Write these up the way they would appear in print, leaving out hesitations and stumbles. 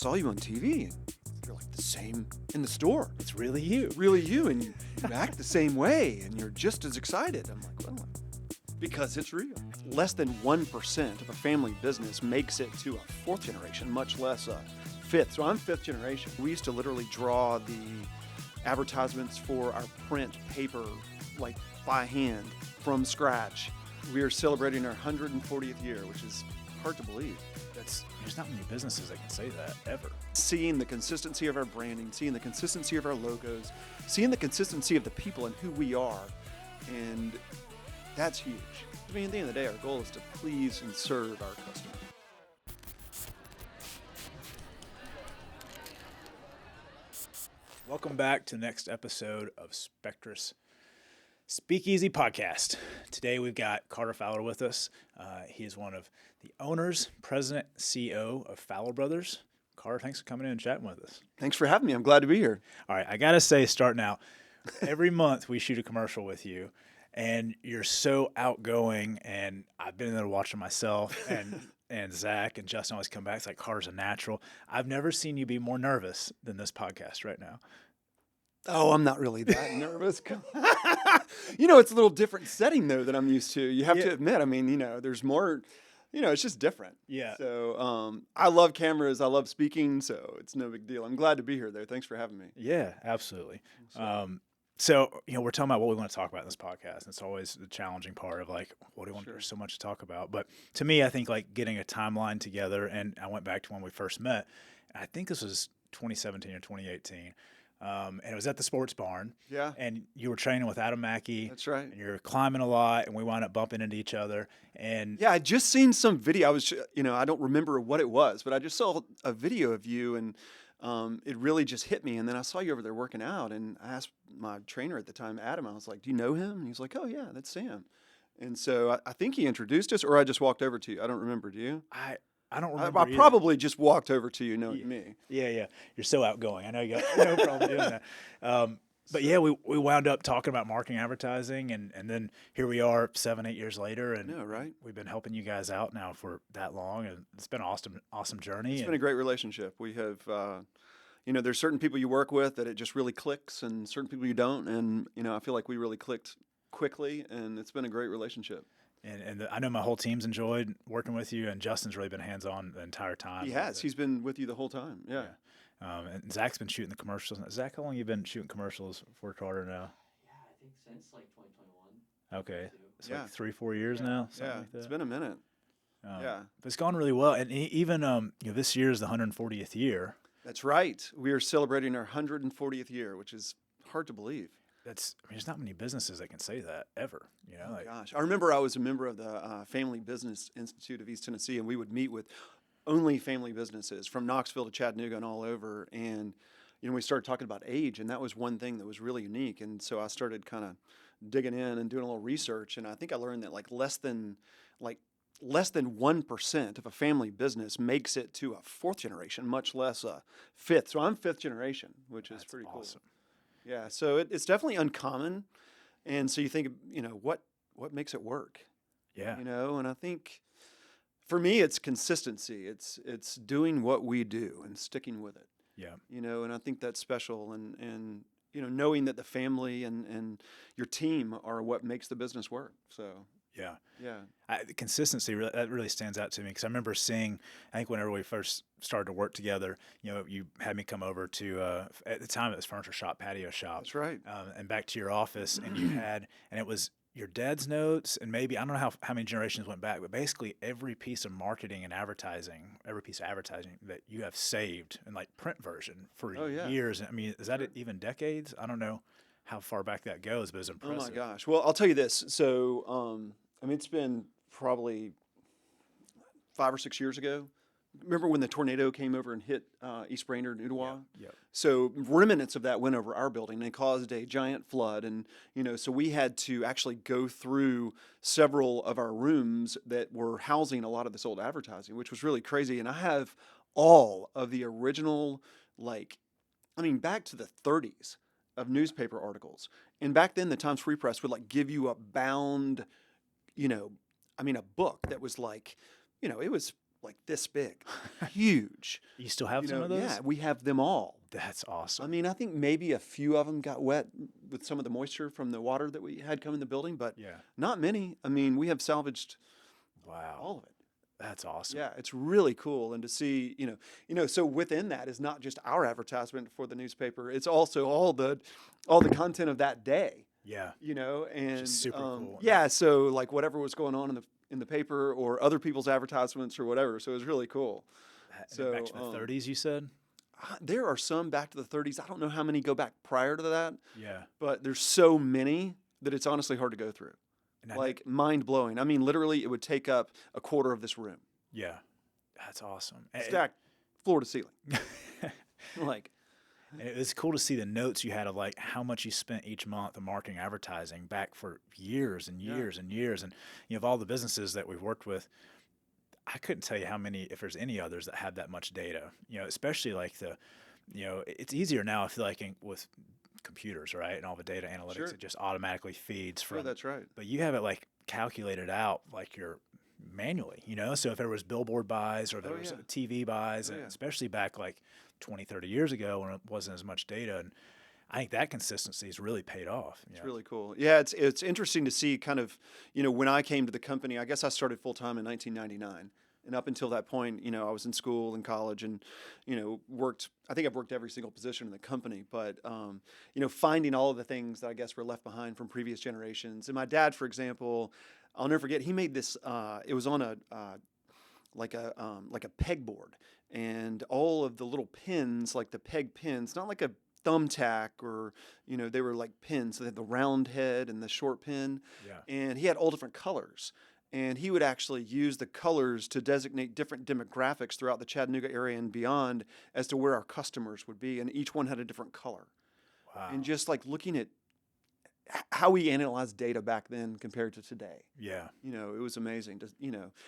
saw you on TV, and you're like the same in the store. It's really you. Really you, and you act the same way, and you're just as excited. I'm like, well, because it's real. Less than 1% of a family business makes it to a fourth generation, much less a fifth. So I'm fifth generation. We used to literally draw the advertisements for our print paper, like by hand, from scratch. We are celebrating our 140th year, which is hard to believe. There's not many businesses that can say that ever. Seeing the consistency of our branding, seeing the consistency of our logos, seeing the consistency of the people and who we are, and that's huge. I mean, at the end of the day, our goal is to please and serve our customers. Welcome back to the next episode of Spectruss Speakeasy podcast. Today we've got Carter Fowler with us. He is one of the owners, president, CEO of Fowler Brothers. Carter, thanks for coming in and chatting with us. Thanks for having me. I'm glad to be here. All right, I got to say, starting out, every month we shoot a commercial with you, and you're so outgoing, and I've been there watching myself, and Zach and Justin always come back. It's like Carter's a natural. I've never seen you be more nervous than this podcast right now. Oh, I'm not really that nervous. It's a little different setting, though, that I'm used to. You have to admit, I mean, there's more, it's just different. Yeah. So I love cameras. I love speaking, so it's no big deal. I'm glad to be here, though. Thanks for having me. Yeah, absolutely. So, we're talking about what we want to talk about in this podcast. And it's always the challenging part of like, what do we want? There's so much to talk about. But to me, I think like getting a timeline together, and I went back to when we first met. I think this was 2017 or 2018. And it was at the Sports Barn. Yeah. And you were training with Adam Mackey. That's right. And you're climbing a lot, and we wound up bumping into each other. And yeah, I just seen some video. I was, I don't remember what it was, but I just saw a video of you, and it really just hit me. And then I saw you over there working out, and I asked my trainer at the time, Adam, I was like, do you know him? And he was like, oh, yeah, that's Sam. And so I think he introduced us, or I just walked over to you. I don't remember. Do you? I don't remember. I probably just walked over to you, knowing me. Yeah. You're so outgoing. I know you got no problem doing that. But yeah, we wound up talking about marketing, advertising, and then here we are 7-8 years later, and right? We've been helping you guys out now for that long, and it's been an awesome journey. It's been a great relationship. We have, there's certain people you work with that it just really clicks, and certain people you don't, and I feel like we really clicked quickly, and it's been a great relationship. And I know my whole team's enjoyed working with you, and Justin's really been hands-on the entire time. He has. He's been with you the whole time. Yeah. And Zach's been shooting the commercials. Zach, how long have you been shooting commercials for Carter now? Yeah, I think since like 2021. Okay. It's like 3-4 years now. Yeah, like that. It's been a minute. But it's gone really well. And even this year is the 140th year. That's right. We are celebrating our 140th year, which is hard to believe. There's not many businesses that can say that ever. Gosh, I remember I was a member of the Family Business Institute of East Tennessee, and we would meet with only family businesses from Knoxville to Chattanooga and all over. And we started talking about age, and that was one thing that was really unique. And so I started kind of digging in and doing a little research, and I think I learned that less than 1% of a family business makes it to a fourth generation, much less a fifth. So I'm fifth generation, which is pretty awesome. Cool. Yeah, so it's definitely uncommon, and so you think, what makes it work? Yeah. And I think for me, it's consistency. It's doing what we do and sticking with it. Yeah. And I think that's special, and knowing that the family and your team are what makes the business work. So. Yeah. Yeah. Consistency, that really stands out to me, because I remember seeing, I think whenever we first started to work together, you had me come over to, at the time it was Furniture Shop, Patio Shop. That's right. And back to your office, and and it was your dad's notes, and maybe, I don't know how many generations went back, but basically every piece of marketing and advertising, every piece of advertising that you have saved in like print version for years. I mean, is that even decades? I don't know how far back that goes, but it's impressive. Oh my gosh. Well, I'll tell you this. So, it's been probably 5 or 6 years ago. Remember when the tornado came over and hit East Brainerd and Ottawa? Yeah. So remnants of that went over our building and caused a giant flood. And, so we had to actually go through several of our rooms that were housing a lot of this old advertising, which was really crazy. And I have all of the original, back to the 30s of newspaper articles. And back then, the Times Free Press would give you a bound, a book that was it was like this big, huge. You still have You some know, of those? yeah, we have them all. That's awesome. I mean, I think maybe a few of them got wet with some of the moisture from the water that we had come in the building, but Yeah. not many. I mean, we have salvaged Wow. all of it. That's awesome. Yeah, it's really cool, and to see, so within that is not just our advertisement for the newspaper; it's also all the content of that day. Yeah. And super cool. yeah, so like whatever was going on in the paper or other people's advertisements or whatever. So it was really cool. So back to the 30s, you said? There are some back to the 30s. I don't know how many go back prior to that. Yeah. But there's so many that it's honestly hard to go through. Like mind blowing. I mean, literally, it would take up a quarter of this room. Yeah. That's awesome. Stacked floor to ceiling. Like, and it was cool to see the notes you had of like how much you spent each month on marketing advertising back for years and years and years. And of all the businesses that we've worked with, I couldn't tell you how many, if there's any others that have that much data, especially like it's easier now, I feel like with computers, right? And all the data analytics, Sure. it just automatically feeds from. Sure, that's right. But you have it like calculated out like you're manually, so if there was billboard buys or there was TV buys, and especially back like 20, 30 years ago when it wasn't as much data. And I think that consistency has really paid off. It's really cool. Yeah, it's interesting to see kind of, when I came to the company, I guess I started full-time in 1999. And up until that point, I was in school and college and, I think I've worked every single position in the company. But, finding all of the things that I guess were left behind from previous generations. And my dad, for example, I'll never forget, he made this, it was on like a pegboard. And all of the little pins, like the peg pins, not like a thumbtack or, they were like pins. So they had the round head and the short pin. Yeah. And he had all different colors. And he would actually use the colors to designate different demographics throughout the Chattanooga area and beyond as to where our customers would be. And each one had a different color. Wow. And just like looking at how we analyzed data back then compared to today. Yeah. It was amazing to,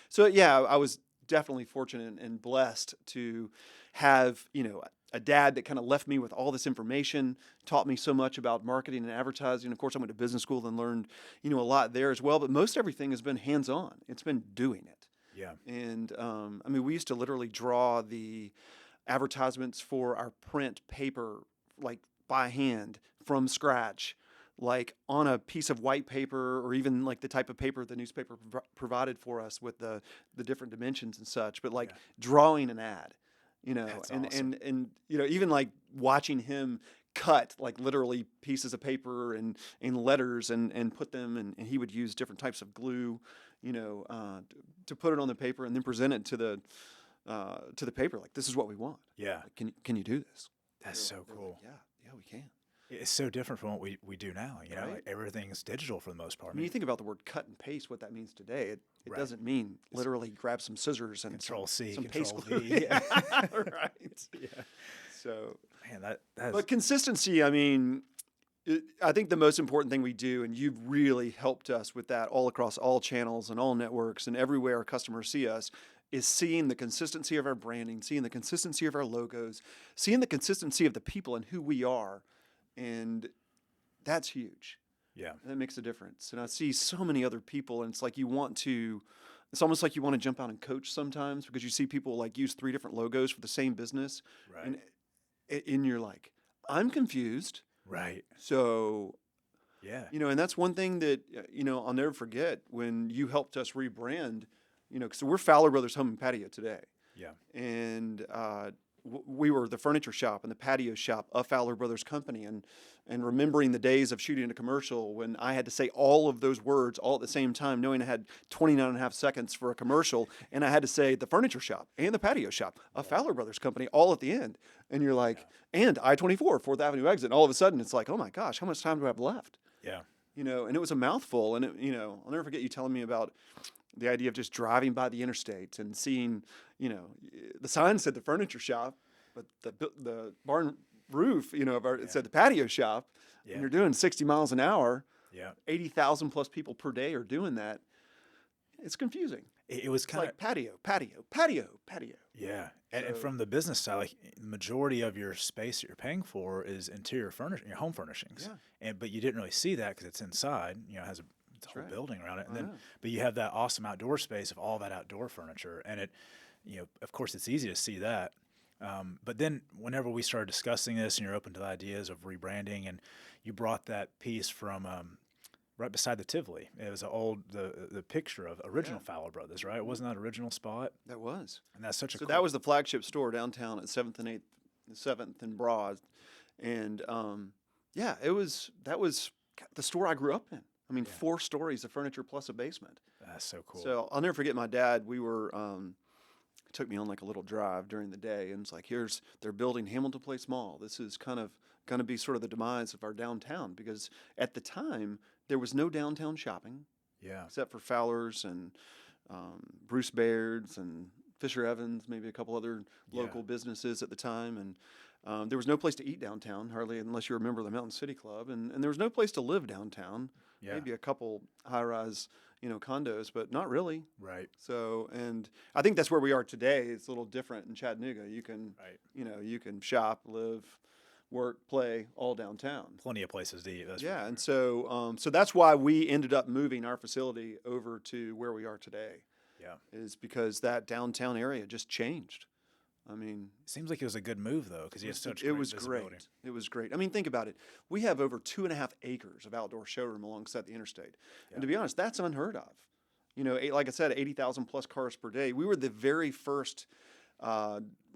So yeah, I was definitely fortunate and blessed to have, a dad that kind of left me with all this information, taught me so much about marketing and advertising. Of course, I went to business school and learned, a lot there as well. But most everything has been hands-on. It's been doing it. Yeah. And we used to literally draw the advertisements for our print paper, like by hand from scratch, like on a piece of white paper or even like the type of paper the newspaper provided for us with the different dimensions and such. But like drawing an ad. That's and, awesome. and even like watching him cut like literally pieces of paper and letters and put them and he would use different types of glue, to put it on the paper and then present it to the paper. Like, this is what we want. Yeah. Like, can you do this? That's so cool. Like, yeah, we can. It's so different from what we do now. Right. Like everything's digital for the most part. I mean, you think about the word cut and paste, what that means today. It Right. doesn't mean literally grab some scissors and Control C, some Control paste glue. V. Yeah. Right. Yeah. So, Man, that's but consistency, I mean, I think the most important thing we do, and you've really helped us with that all across all channels and all networks and everywhere our customers see us, is seeing the consistency of our branding, seeing the consistency of our logos, seeing the consistency of the people and who we are. And that's huge. Yeah. And that makes a difference. And I see so many other people, and it's like it's almost like you want to jump out and coach sometimes because you see people like use 3 different logos for the same business. Right. And you're like, I'm confused. Right. So, Yeah. and that's one thing that, I'll never forget when you helped us rebrand, because we're Fowler Brothers Home and Patio today. Yeah. And we were the furniture shop and the patio shop of Fowler Brothers Company, and remembering the days of shooting a commercial when I had to say all of those words all at the same time, knowing I had 29 and a half seconds for a commercial, and I had to say the furniture shop and the patio shop of Fowler Brothers Company all at the end. And you're like, and I-24, 4th Avenue exit. And all of a sudden it's like, oh my gosh, how much time do I have left? Yeah. And it was a mouthful. And, I'll never forget you telling me about the idea of just driving by the interstate and seeing, the sign said the furniture shop, but the barn roof, it said the patio shop, and you're doing 60 miles an hour. Yeah. 80,000 plus people per day are doing that. It's confusing. It was It's kind of like patio. Yeah. And So- from the business side, like the majority of your space that you're paying for is interior furnishing, your home furnishings. Yeah. But you didn't really see that because it's inside, it has it's a whole right. building around it. And I then, know. but you have that awesome outdoor space of all that outdoor furniture. And of course, it's easy to see that. But then whenever we started discussing this and you're open to the ideas of rebranding, and you brought that piece from right beside the Tivoli. It was the picture of original Fowler Brothers, right? Wasn't that original spot? That was. And that's such a So cool. that was the flagship store downtown at 7th and 8th, 7th and Broad. And that was the store I grew up in. I mean, 4 stories of furniture plus a basement. That's so cool. So I'll never forget my dad. We were, he took me on like a little drive during the day, and it's like, they're building Hamilton Place Mall. This is kind of going to be sort of the demise of our downtown, because at the time there was no downtown shopping. Yeah. Except for Fowler's and Bruce Baird's and Fisher Evans, maybe a couple other local businesses at the time. And there was no place to eat downtown, hardly, unless you were a member of the Mountain City Club. And there was no place to live downtown. Yeah. Maybe a couple high-rise, condos, but not really. Right. So, and I think that's where we are today. It's a little different in Chattanooga. You can, you can shop, live, work, play all downtown. Plenty of places to eat. That's for Yeah, sure. and so that's why we ended up moving our facility over to where we are today. Yeah. Is because that downtown area just changed. I mean, It seems like it was a good move though, because you have such it was visibility. great. It was great. I mean, think about it. We have over 2.5 acres of outdoor showroom alongside the interstate, and to be honest, that's unheard of. Like I said, 80,000 plus cars per day. We were the very first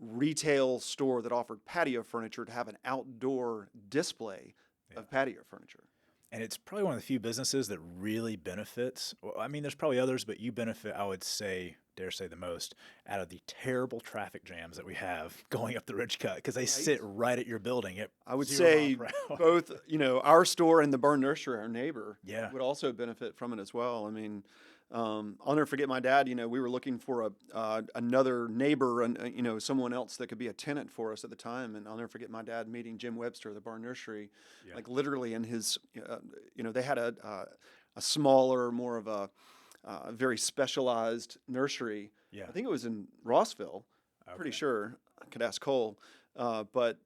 retail store that offered patio furniture to have an outdoor display of patio furniture. And it's probably one of the few businesses that really benefits. Well, I mean, there's probably others, but you benefit, I would say, dare say the most, out of the terrible traffic jams that we have going up the Ridge Cut, because they sit right at your building. I would 0 say mile per hour. both, our store and the Barn Nursery, our neighbor, Yeah. would also benefit from it as well. I mean, I'll never forget my dad. We were looking for another neighbor and someone else that could be a tenant for us at the time. And I'll never forget my dad meeting Jim Webster, the Barn Nursery, like literally in his, they had a smaller, more of a very specialized nursery. Yeah. I think it was in Rossville. Pretty sure. I could ask Cole, but.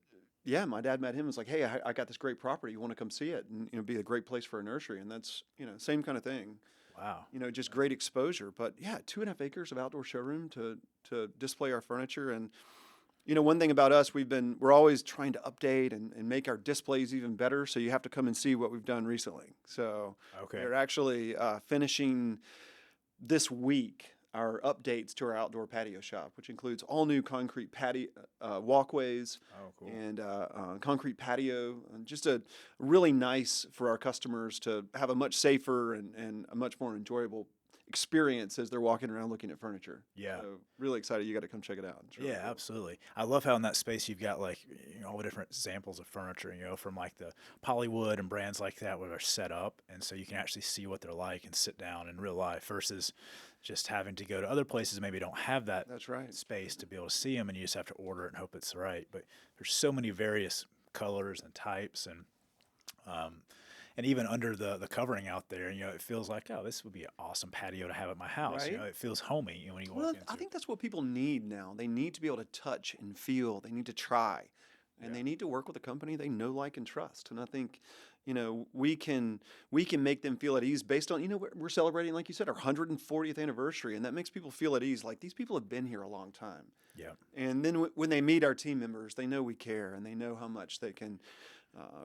Yeah, my dad met him and was like, hey, I got this great property. You want to come see it? And, be a great place for a nursery. And that's, same kind of thing. Wow. Just great exposure. But yeah, 2.5 acres of outdoor showroom to display our furniture. And, one thing about us, we're always trying to update and make our displays even better. So you have to come and see what we've done recently. So they're actually finishing this week our updates to our outdoor patio shop, which includes all new concrete patio walkways and concrete patio, and just a really nice for our customers to have a much safer and a much more enjoyable experience as they're walking around looking at furniture. Yeah. So really excited. You got to come check it out. It's really cool. Absolutely. I love how in that space you've got like all the different samples of furniture, from like the Polywood and brands like that where they're set up, and so you can actually see what they're like and sit down in real life versus just having to go to other places maybe don't have that That's right. space to be able to see them, and you just have to order it and hope it's right. But there's so many various colors and types, and even under the covering out there, it feels like, oh, this would be an awesome patio to have at my house. Right. It feels homey when you Well, walk into I think that's what people need now. They need to be able to touch and feel. They need to try, and they need to work with a company they know, like, and trust. And I think, we can make them feel at ease based on, we're celebrating, like you said, our 140th anniversary, and that makes people feel at ease. Like, these people have been here a long time. Yeah. And then when they meet our team members, they know we care, and they know how much they can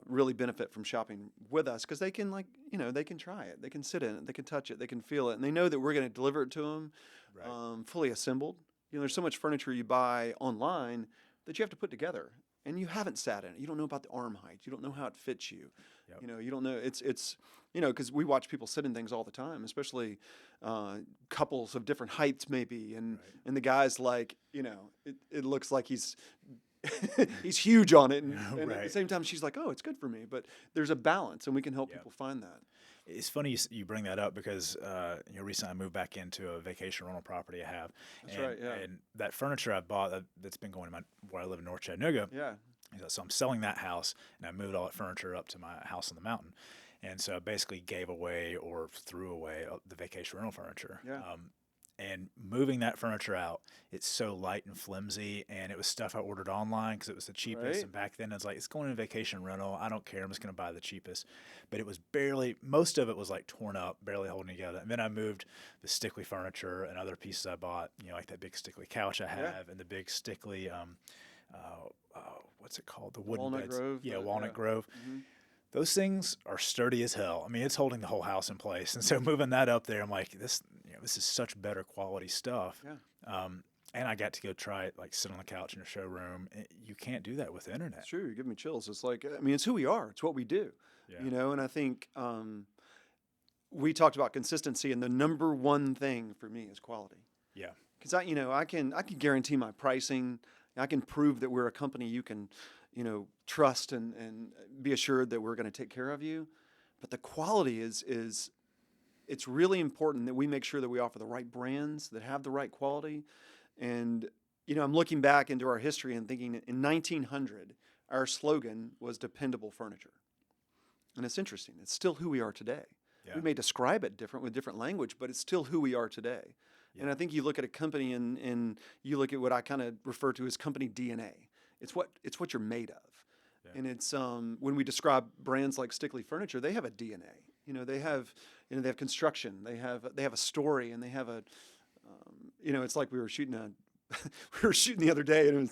really benefit from shopping with us, because they can, they can try it, they can sit in it, they can touch it, they can feel it, and they know that we're going to deliver it to them fully assembled. There's so much furniture you buy online that you have to put together, and you haven't sat in it. You don't know about the arm height. You don't know how it fits you. Yep. You don't know. It's because we watch people sit in things all the time, especially couples of different heights maybe, and the guy's like, it looks like he's he's huge on it, and at the same time she's like, oh, it's good for me. But there's a balance, and we can help people find that. It's funny you bring that up because recently I moved back into a vacation rental property I have. That's right, yeah. And that furniture I bought that's been going to where I live in North Chattanooga. Yeah. So I'm selling that house, and I moved all that furniture up to my house on the mountain. And so I basically gave away or threw away the vacation rental furniture. Yeah. And moving that furniture out, it's so light and flimsy, and it was stuff I ordered online because it was the cheapest. Right. And back then, it's like, it's going in vacation rental. I don't care. I'm just going to buy the cheapest. But it was barely, most of it was like torn up, barely holding together. And then I moved the stickly furniture and other pieces I bought, like that big stickly couch I have and the big stickly, what's it called? The wooden Walnut beds. Grove. Yeah, Walnut Grove. Mm-hmm. Those things are sturdy as hell. I mean, it's holding the whole house in place. And so moving that up there, I'm like, this is such better quality stuff. Yeah. And I got to go try it, like sit on the couch in a showroom. You can't do that with the internet. It's true. You give me chills. It's like, I mean, it's who we are. It's what we do. Yeah. And I think we talked about consistency, and the number one thing for me is quality. Yeah. Because I can guarantee my pricing. I can prove that we're a company you can, trust and be assured that we're going to take care of you. But the quality is it's really important that we make sure that we offer the right brands that have the right quality. And, I'm looking back into our history and thinking in 1900, our slogan was dependable furniture. And it's interesting. It's still who we are today. Yeah. We may describe it different with different language, but it's still who we are today. Yeah. And I think you look at a company and you look at what I kind of refer to as company DNA. It's what you're made of. Yeah. And it's when we describe brands like Stickley Furniture, they have a DNA. They have construction. They have a story, and they have a it's like we were shooting the other day,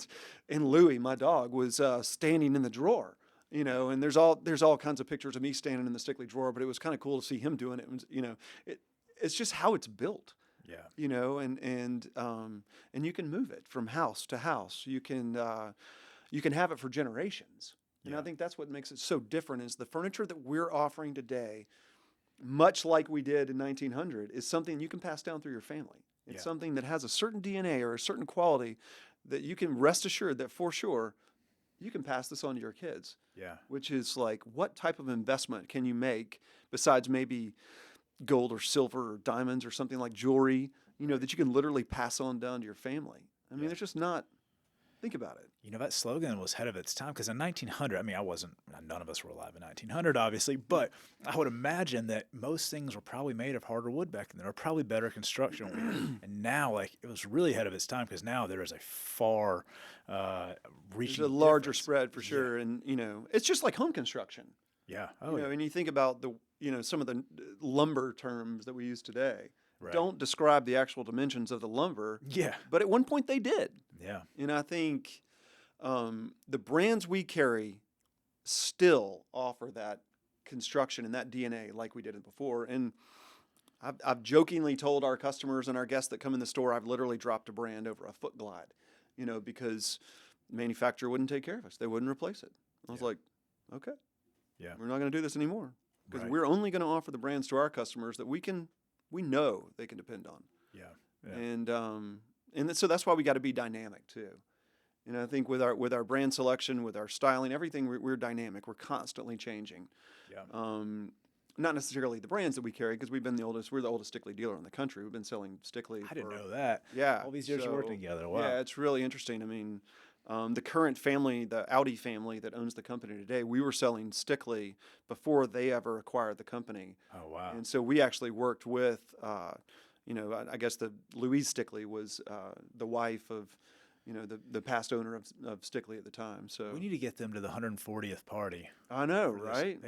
and Louie, my dog, was standing in the drawer. And there's all kinds of pictures of me standing in the Stickley drawer, but it was kind of cool to see him doing it. It's just how it's built. Yeah. And you can move it from house to house. You can have it for generations. And I think that's what makes it so different is the furniture that we're offering today, much like we did in 1900, is something you can pass down through your family. It's something that has a certain DNA or a certain quality that you can rest assured that for sure you can pass this on to your kids. Yeah. Which is like, what type of investment can you make besides maybe gold or silver or diamonds or something like jewelry, that you can literally pass on down to your family? I mean, it's just not. Think about it. That slogan was ahead of its time because in 1900, I mean, none of us were alive in 1900, obviously, but I would imagine that most things were probably made of harder wood back then. There were probably better construction. And now, it was really ahead of its time because now there is a far reaching There's a larger difference. spread for sure. And, it's just like home construction. Yeah. And you think about some of the lumber terms that we use today. Right. Don't describe the actual dimensions of the lumber. Yeah. But at one point they did. Yeah. And I think the brands we carry still offer that construction and that DNA like we did it before. And I've jokingly told our customers and our guests that come in the store, I've literally dropped a brand over a foot glide, because the manufacturer wouldn't take care of us. They wouldn't replace it. I was like, okay, we're not going to do this anymore because we're only going to offer the brands to our customers that we know they can depend on. Yeah. And so that's why we got to be dynamic too. And I think with our brand selection, with our styling, everything, we're dynamic. We're constantly changing. Yeah. Not necessarily the brands that we carry because we're the oldest Stickley dealer in the country. We've been selling Stickley. I didn't know that. Yeah. All these years of working together. Wow. Yeah, it's really interesting. I mean, the current family, the Audi family that owns the company today, we were selling Stickley before they ever acquired the company. Oh, wow. And so we actually worked with, I guess the Louise Stickley was the wife of, the past owner of Stickley at the time. So we need to get them to the 140th party. I know, right?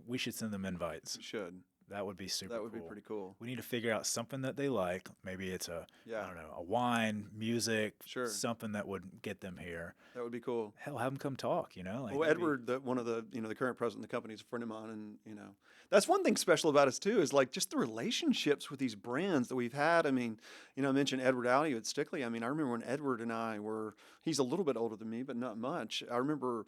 We should send them invites. We should. That would be super cool. That would be pretty cool. We need to figure out something that they like. Maybe it's a wine, music, something that would get them here. That would be cool. Hell, have them come talk, Edward, one of the current president of the company is a friend of mine, and, that's one thing special about us too, is like just the relationships with these brands that we've had. I mean, I mentioned Edward Audi at Stickley. I mean, I remember when Edward and I he's a little bit older than me, but not much. I remember,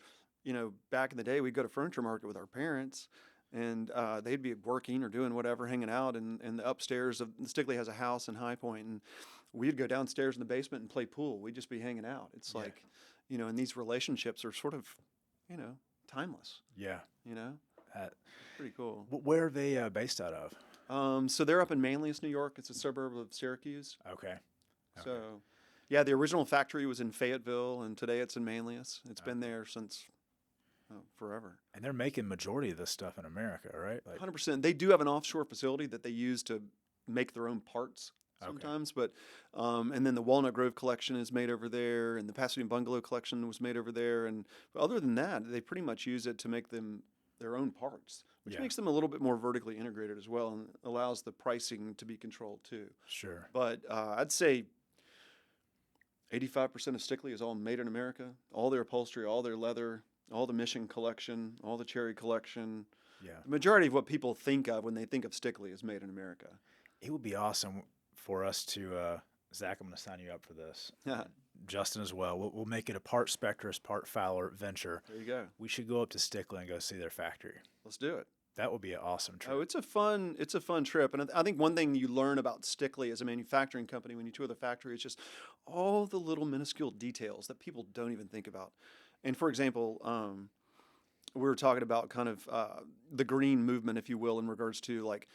back in the day, we'd go to Furniture Market with our parents, and they'd be working or doing whatever, hanging out, and the upstairs of Stickley has a house in High Point, and we'd go downstairs in the basement and play pool. We'd just be hanging out. It's like, and these relationships are sort of, timeless. Yeah. Pretty cool. Where are they based out of? So they're up in Manlius, New York. It's a suburb of Syracuse. Okay. So, yeah, the original factory was in Fayetteville, and today it's in Manlius. It's been there since forever. And they're making majority of this stuff in America, right? 100%. They do have an offshore facility that they use to make their own parts. sometimes. But and then the Walnut Grove collection is made over there, and the Pasadena Bungalow collection was made over there. And other than that, they pretty much use it to make them their own parts, which makes them a little bit more vertically integrated as well, and allows the pricing to be controlled too. Sure. But I'd say 85% of Stickley is all made in America. All their upholstery, all their leather, all the Mission collection, all the Cherry collection. Yeah. The majority of what people think of when they think of Stickley is made in America. It would be awesome for us to, Zach, I'm going to sign you up for this. Justin as well. We'll make it a part Spectruss, part Fowler venture. There you go. We should go up to Stickley and go see their factory. Let's do it. That would be an awesome trip. Oh, it's a fun trip. And I think one thing you learn about Stickley as a manufacturing company when you tour the factory is just all the little minuscule details that people don't even think about. And for example, we were talking about kind of the green movement, if you will, in regards to like,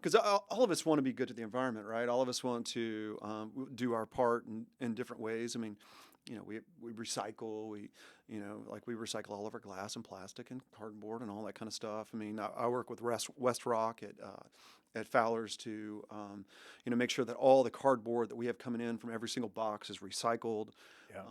because all of us want to be good to the environment, right? All of us want to do our part in different ways. I mean, you know, we recycle, we recycle all of our glass and plastic and cardboard and all that kind of stuff. I mean, I work with West Rock at Fowler's to, make sure that all the cardboard that we have coming in from every single box is recycled. Yeah.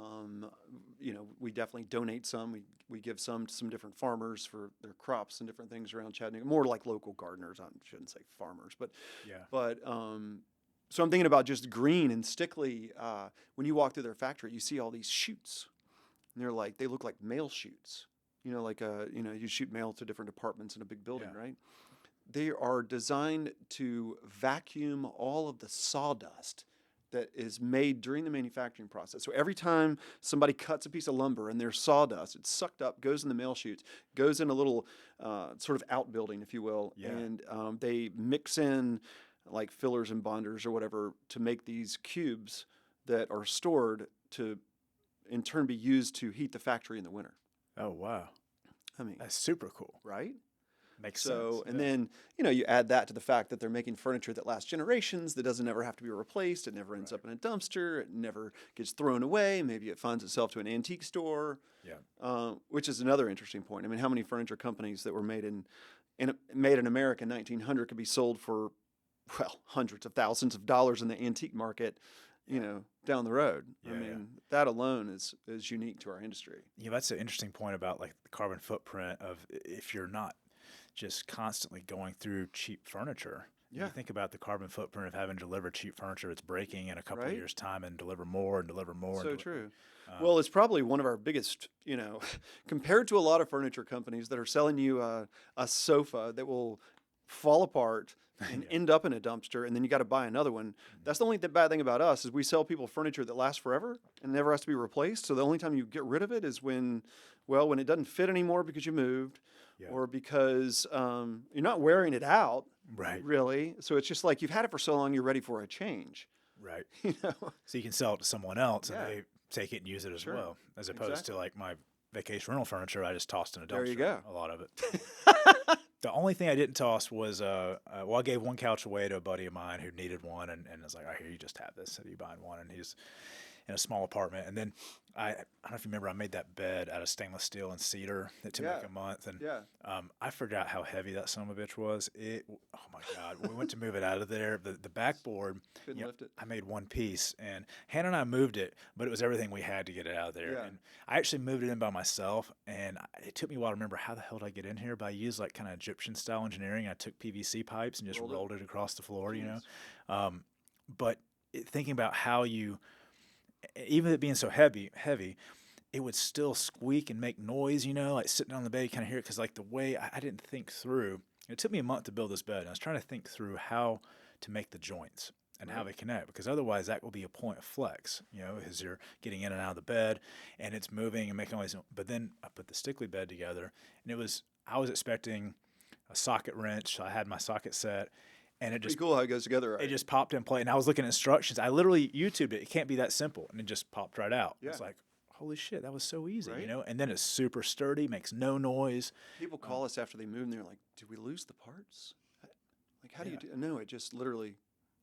We definitely donate some. We give some to some different farmers for their crops and different things around Chattanooga. More like local gardeners. I shouldn't say farmers, but yeah. But so I'm thinking about just green and Stickley. When you walk through their factory, you see all these chutes, and they look like mail chutes. You shoot mail to different departments in a big building, right? They are designed to vacuum all of the sawdust that is made during the manufacturing process. So every time somebody cuts a piece of lumber and there's sawdust, it's sucked up, goes in the mail chutes, goes in a little sort of outbuilding, if you will, and they mix in like fillers and bonders or whatever to make these cubes that are stored to, in turn, be used to heat the factory in the winter. Oh, wow. I mean, that's super cool. Right? Makes sense. And then, you add that to the fact that they're making furniture that lasts generations, that doesn't ever have to be replaced. It never ends up in a dumpster. It never gets thrown away. Maybe it finds itself to an antique store. Yeah. Which is another interesting point. I mean, how many furniture companies that were made in America in 1900 could be sold for, hundreds of thousands of dollars in the antique market, down the road. Yeah, I mean, that alone is unique to our industry. Yeah, that's an interesting point about like the carbon footprint of if you're not just constantly going through cheap furniture. Yeah. You think about the carbon footprint of having to deliver cheap furniture that's breaking in a couple of Right. years' time and deliver more and deliver more. So true. Well, it's probably one of our biggest, compared to a lot of furniture companies that are selling you a sofa that will fall apart and end up in a dumpster, and then you got to buy another one. That's the only bad thing about us is we sell people furniture that lasts forever and never has to be replaced. So the only time you get rid of it is when it doesn't fit anymore because you moved, or because you're not wearing it out, Right. really. So it's just like you've had it for so long, you're ready for a change. Right. So you can sell it to someone else and Yeah. they take it and use it as Sure. well, as opposed Exactly. to like my vacation rental furniture. I just tossed in a dumpster. There you go. A lot of it. The only thing I didn't toss was, I gave one couch away to a buddy of mine who needed one, and I was like, "All right, here, you just have this. Are you buying one?" And he's in a small apartment. And then I don't know if you remember, I made that bed out of stainless steel and cedar that took like a month, and I forgot how heavy that son of a bitch was. Oh my God, we went to move it out of there. The backboard, couldn't lift it. I made one piece, and Hannah and I moved it, but it was everything we had to get it out of there. Yeah. And I actually moved it in by myself, and it took me a while to remember how the hell did I get in here, but I used like kind of Egyptian style engineering. I took PVC pipes and just rolled it across the floor, but thinking about how even it being so heavy, it would still squeak and make noise, like sitting on the bed, you kind of hear it because like the way I didn't think through. It took me a month to build this bed, and I was trying to think through how to make the joints and how they connect, because otherwise that will be a point of flex, as you're getting in and out of the bed and it's moving and making noise. But then I put the Stickley bed together, and I was expecting a socket wrench. So I had my socket set. And it just Pretty cool how it goes together. Right? It just popped in play, and I was looking at instructions. I literally YouTubed it. It can't be that simple, and it just popped right out. Yeah. It's like, holy shit, that was so easy, Right? And then it's super sturdy, makes no noise. People call us after they move, and they're like, "Did we lose the parts? Like, how do you do?" No, it just literally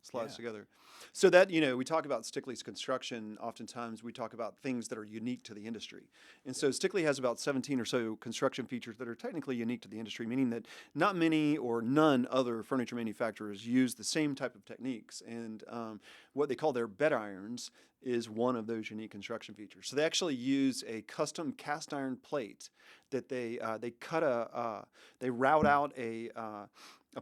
slides Yeah. together. So that, we talk about Stickley's construction. Oftentimes we talk about things that are unique to the industry. And so Stickley has about 17 or so construction features that are technically unique to the industry, meaning that not many or none other furniture manufacturers use the same type of techniques. And what they call their bed irons is one of those unique construction features. So they actually use a custom cast iron plate that they they route out a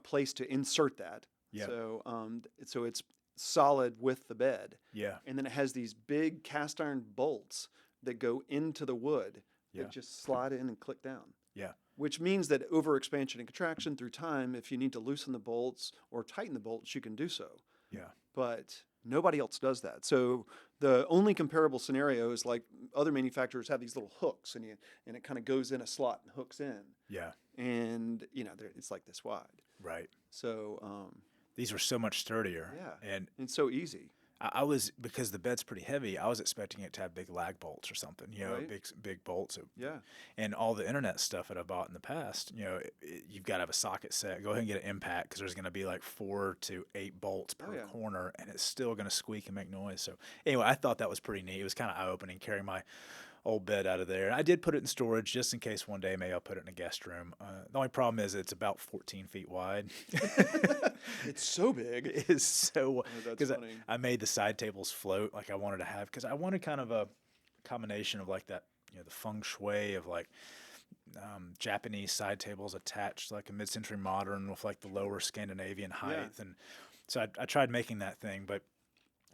place to insert that. Yeah. So it's solid with the bed. Yeah. And then it has these big cast iron bolts that go into the wood Yeah. that just slide in and click down. Yeah. Which means that over expansion and contraction through time, if you need to loosen the bolts or tighten the bolts, you can do so. Yeah. But nobody else does that. So the only comparable scenario is like other manufacturers have these little hooks, and it kind of goes in a slot and hooks in, Yeah. and it's like this wide. Right. So These were so much sturdier. yeah, And it's so easy. I was, because the bed's pretty heavy, I was expecting it to have big lag bolts or something, Right. big bolts. Yeah, And all the internet stuff that I bought in the past, you've got to have a socket set. Go ahead and get an impact, because there's going to be like 4 to 8 bolts per yeah. corner, and it's still going to squeak and make noise. So anyway, I thought that was pretty neat. It was kind of eye-opening carrying my old bed out of there. I did put it in storage just in case one day maybe I'll put it in a guest room. The only problem is it's about 14 feet wide. it's so big. It is so, that's because funny. I made the side tables float like I wanted to have, because I wanted kind of a combination of like that, the feng shui of like Japanese side tables attached like a mid-century modern with like the lower Scandinavian height. And so I tried making that thing, but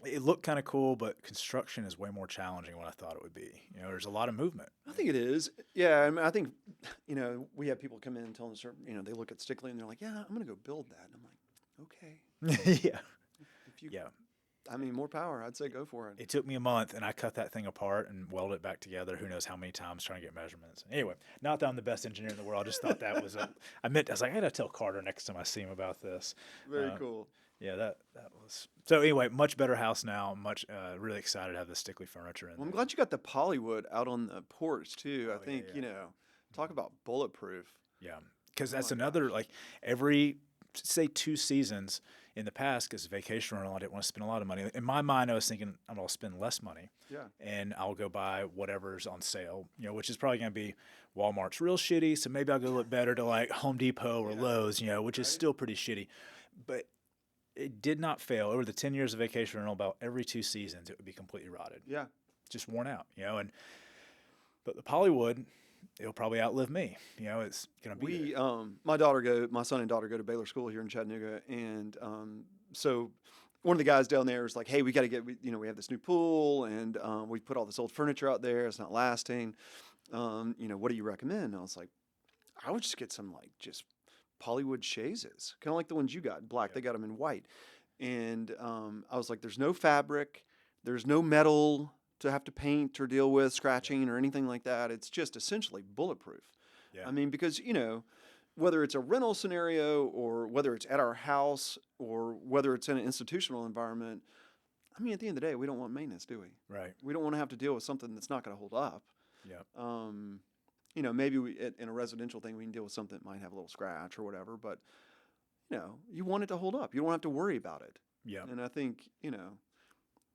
it looked kind of cool, but construction is way more challenging than what I thought it would be. There's a lot of movement. I think it is. Yeah, I mean, I think, we have people come in and tell us, they look at Stickley and they're like, yeah, I'm going to go build that. And I'm like, okay. Yeah. If you, Yeah. I mean, more power, I'd say go for it. It took me a month, and I cut that thing apart and welded it back together. Who knows how many times trying to get measurements. Anyway, not that I'm the best engineer in the world. I just thought that was I was like, I got to tell Carter next time I see him about this. Very cool. Yeah, that was. So anyway, much better house now. Much really excited to have the Stickley furniture in Well, I'm there. glad you got the polywood out on the porch, too. Oh, I think, yeah. talk about bulletproof. Yeah, because that's my another, like, every, say, 2 seasons in the past, because vacation rental, I didn't want to spend a lot of money. In my mind, I was thinking I'm going to spend less money. Yeah. And I'll go buy whatever's on sale, which is probably going to be Walmart's real shitty. So maybe I'll go look better to like Home Depot or Lowe's, which is still pretty shitty. But it did not fail. Over the 10 years of vacation rental, about every 2 seasons, it would be completely rotted. Yeah. Just worn out, but the polywood, it'll probably outlive me. It's going to be there. My son and daughter go to Baylor School here in Chattanooga. And so one of the guys down there is like, hey, we got to we have this new pool, and we put all this old furniture out there. It's not lasting. What do you recommend? And I was like, I would just get some like just polywood chaises, kind of like the ones you got in black. Yeah. They got them in white. And I was like, there's no fabric, there's no metal to have to paint or deal with scratching or anything like that. It's just essentially bulletproof. Yeah. I mean, because, whether it's a rental scenario or whether it's at our house or whether it's in an institutional environment, I mean, at the end of the day, we don't want maintenance, do we? Right. We don't want to have to deal with something that's not going to hold up. Yeah. Maybe in a residential thing, we can deal with something that might have a little scratch or whatever, but, you want it to hold up. You don't have to worry about it. Yeah. And I think,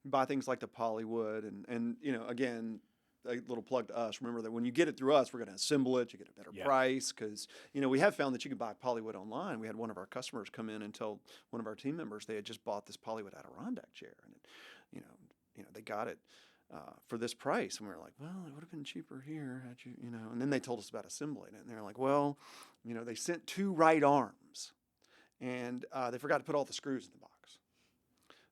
buy things like the polywood and again, a little plug to us. Remember that when you get it through us, we're going to assemble it. You get a better price because, we have found that you can buy polywood online. We had one of our customers come in and tell one of our team members they had just bought this polywood Adirondack chair, and they got it for this price, and we were like, well, it would have been cheaper here had you, And then they told us about assembling it, and they're like, well, they sent 2 right arms, and they forgot to put all the screws in the box.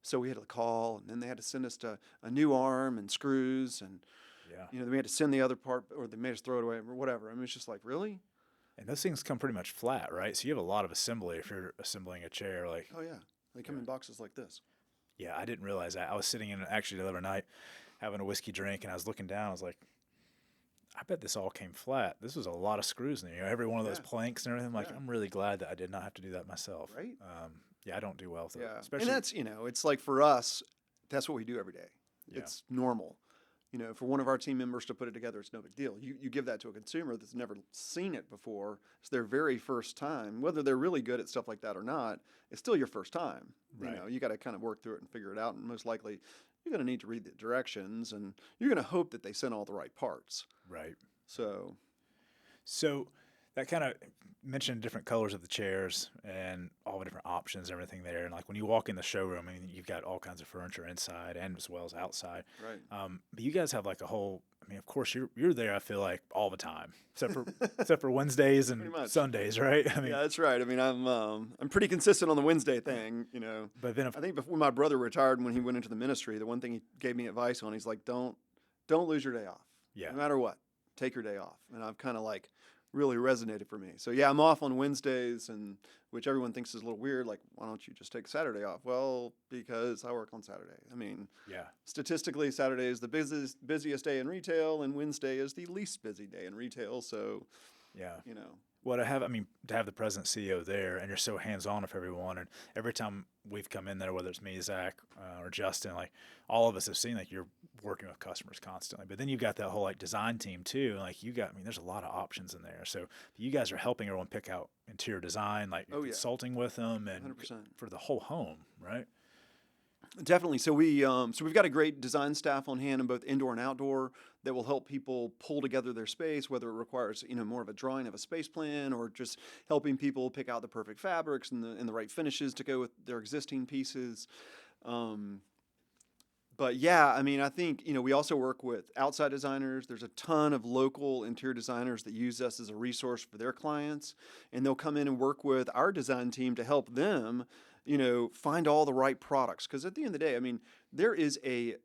So we had to call, and then they had to send us to a new arm and screws, and we had to send the other part, or they made us throw it away, or whatever. I mean, it's just like, really? And those things come pretty much flat, right? So you have a lot of assembly if you're assembling a chair. Like, oh yeah, they come in boxes like this. Yeah, I didn't realize that. I was sitting in actually the other night having a whiskey drink, and I was looking down. I was like, I bet this all came flat. This was a lot of screws in there. Every one of those planks and everything. I'm like, I'm really glad that I did not have to do that myself. Right? Yeah, I don't do well with it. Yeah, Especially, and that's it's like for us, that's what we do every day. Yeah. It's normal. for one of our team members to put it together, it's no big deal. You give that to a consumer that's never seen it before. It's their very first time. Whether they're really good at stuff like that or not, it's still your first time. Right. You got to kind of work through it and figure it out. And most likely, you're going to need to read the directions, and you're going to hope that they sent all the right parts. Right. So that kind of mentioned different colors of the chairs and all the different options, everything there. And like when you walk in the showroom, I mean, you've got all kinds of furniture inside and as well as outside. Right. But you guys have like a whole. I mean, of course, you're there. I feel like all the time, except for Wednesdays and Sundays, right? I mean, yeah, that's right. I mean, I'm pretty consistent on the Wednesday thing, But then I think before my brother retired, when he went into the ministry, the one thing he gave me advice on, he's like, don't lose your day off. Yeah. No matter what, take your day off. And I've kind of like really resonated for me. So yeah, I'm off on Wednesdays, and which everyone thinks is a little weird. Like, why don't you just take Saturday off? Well, because I work on Saturday. I mean, yeah. Statistically, Saturday is the busiest day in retail, and Wednesday is the least busy day in retail. So, yeah, What to have the president CEO there, and you're so hands-on with everyone, and every time we've come in there, whether it's me, Zach, or Justin, like all of us have seen like you're working with customers constantly. But then you've got that whole like design team too, and like there's a lot of options in there. So you guys are helping everyone pick out interior design, like you're consulting with them, and 100%. for the whole home, right? Definitely. So we've got a great design staff on hand in both indoor and outdoor that will help people pull together their space, whether it requires more of a drawing of a space plan or just helping people pick out the perfect fabrics and the right finishes to go with their existing pieces. But yeah, I mean, I think we also work with outside designers. There's a ton of local interior designers that use us as a resource for their clients, and they'll come in and work with our design team to help them find all the right products. Because at the end of the day, I mean, there is a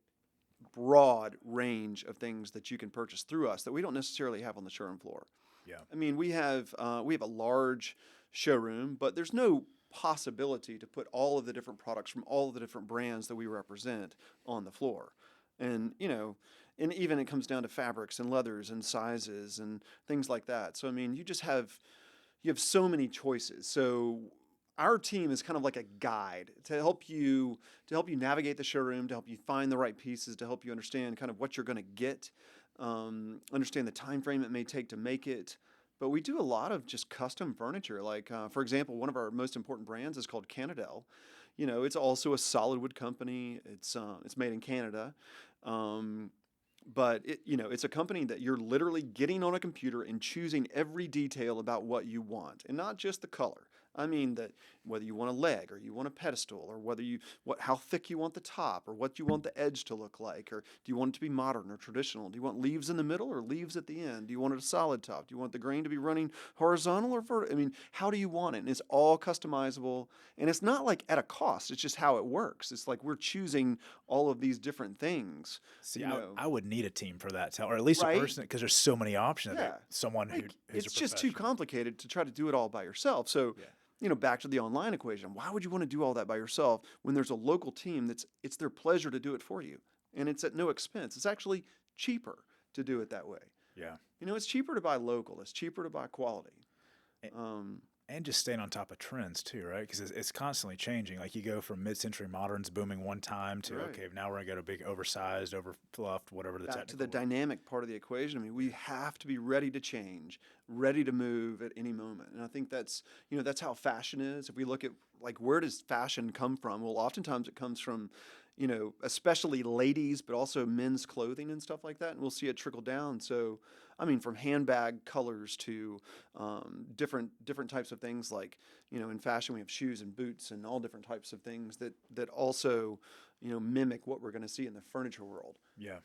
broad range of things that you can purchase through us that we don't necessarily have on the showroom floor. Yeah. I mean, we have a large showroom, but there's no possibility to put all of the different products from all of the different brands that we represent on the floor. And, and even it comes down to fabrics and leathers and sizes and things like that. So, I mean, you have so many choices. So our team is kind of like a guide to help you navigate the showroom, to help you find the right pieces, to help you understand kind of what you're going to get, understand the time frame it may take to make it. But we do a lot of just custom furniture. Like, for example, one of our most important brands is called Canadell. It's also a solid wood company. It's made in Canada. But it's a company that you're literally getting on a computer and choosing every detail about what you want, and not just the color. I mean that whether you want a leg or you want a pedestal, or how thick you want the top, or what you want the edge to look like, or do you want it to be modern or traditional? Do you want leaves in the middle or leaves at the end? Do you want it a solid top? Do you want the grain to be running horizontal or vertical? I mean, how do you want it? And it's all customizable, and it's not like at a cost. It's just how it works. It's like we're choosing all of these different things. See, I would need a team for that, or at least a person, because there's so many options. Yeah. Someone who's it's just too complicated to try to do it all by yourself. So. Yeah. Back to the online equation. Why would you want to do all that by yourself when there's a local team it's their pleasure to do it for you, and it's at no expense? It's actually cheaper to do it that way. Yeah. It's cheaper to buy local. It's cheaper to buy quality. And just staying on top of trends too, right? Because it's constantly changing. Like you go from mid-century moderns booming one time to okay, now we're gonna go to big oversized, overfluffed, whatever the back to the dynamic part of the equation. I mean, we have to be ready to change, ready to move at any moment. And I think that's that's how fashion is. If we look at like where does fashion come from? Well, oftentimes it comes from especially ladies, but also men's clothing and stuff like that. And we'll see it trickle down. So, I mean, from handbag colors to different types of things like, in fashion, we have shoes and boots and all different types of things that also, mimic what we're going to see in the furniture world. Yeah.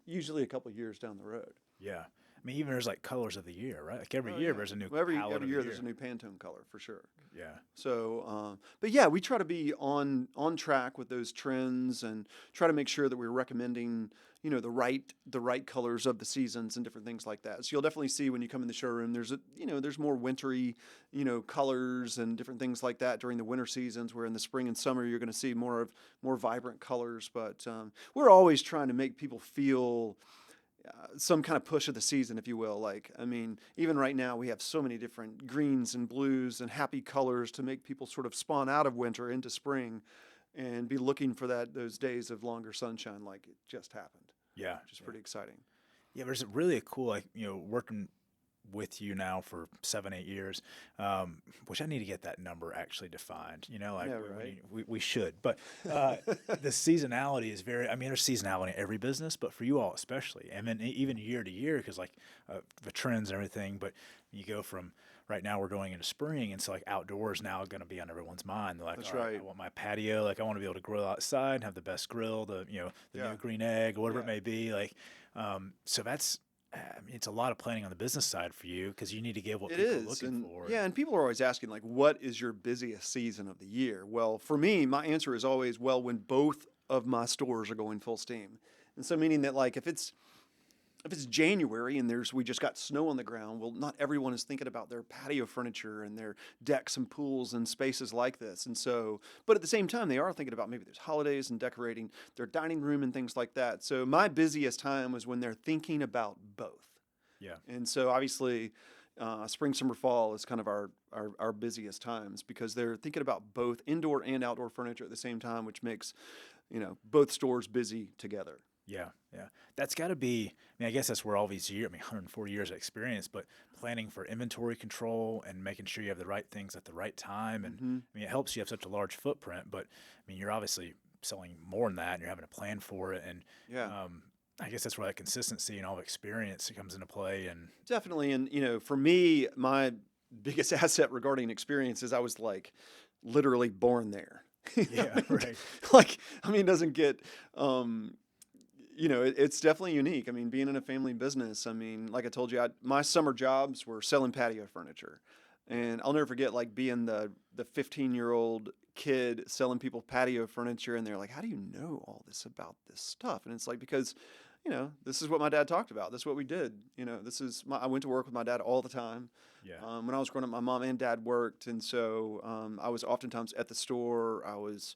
Usually a couple of years down the road. Yeah. I mean, even there's like colors of the year, right? Like every year there's a new every palette year of the there's a new Pantone color for sure. Yeah. So, but yeah, we try to be on track with those trends and try to make sure that we're recommending, the right colors of the seasons and different things like that. So you'll definitely see when you come in the showroom, there's more wintry, colors and different things like that during the winter seasons, where in the spring and summer, you're going to see more vibrant colors. But we're always trying to make people feel some kind of push of the season, if you will. Like, I mean, even right now we have so many different greens and blues and happy colors to make people sort of spawn out of winter into spring and be looking for those days of longer sunshine like it just happened. Yeah. which is pretty exciting. Yeah, there's really a cool, like, working with you now for 7-8 years, which I need to get that number actually defined. Like Yeah, right. we should. But the seasonality is very. I mean, there's seasonality in every business, but for you all especially, and then even year to year, because like the trends and everything. But you go from right now we're going into spring, and so like outdoors now going to be on everyone's mind. They're like, That's all right, right. I want my patio. Like I want to be able to grill outside and have the best grill, the Yeah. new green egg or whatever Yeah. it may be. Like, so that's. I mean, it's a lot of planning on the business side for you because you need to give what It people are is, looking and for. yeah, and people are always asking like, what is your busiest season of the year? Well, for me, my answer is always, well, when both of my stores are going full steam, and so meaning that like if it's January and we just got snow on the ground, well, not everyone is thinking about their patio furniture and their decks and pools and spaces like this, and so, but at the same time, they are thinking about maybe there's holidays and decorating their dining room and things like that. So my busiest time was when they're thinking about both. Yeah. And so obviously, spring, summer, fall is kind of our busiest times because they're thinking about both indoor and outdoor furniture at the same time, which makes, both stores busy together. Yeah, yeah. That's got to be, I mean, I guess that's where all these years, 140 years of experience, but planning for inventory control and making sure you have the right things at the right time. And I mean, it helps you have such a large footprint, but I mean, you're obviously selling more than that and you're having to plan for it. And Yeah. I guess that's where that consistency and all the experience comes into play. And Definitely. And, for me, my biggest asset regarding experience is I was like literally born there. yeah, right. Like, it doesn't get, it's definitely unique. I mean, being in a family business, like I told you, my summer jobs were selling patio furniture. And I'll never forget, like, being the 15-year-old kid selling people patio furniture. And they're like, how do you know all this about this stuff? And it's like, because, this is what my dad talked about. This is what we did. I went to work with my dad all the time. Yeah. When I was growing up, my mom and dad worked. And so I was oftentimes at the store. I was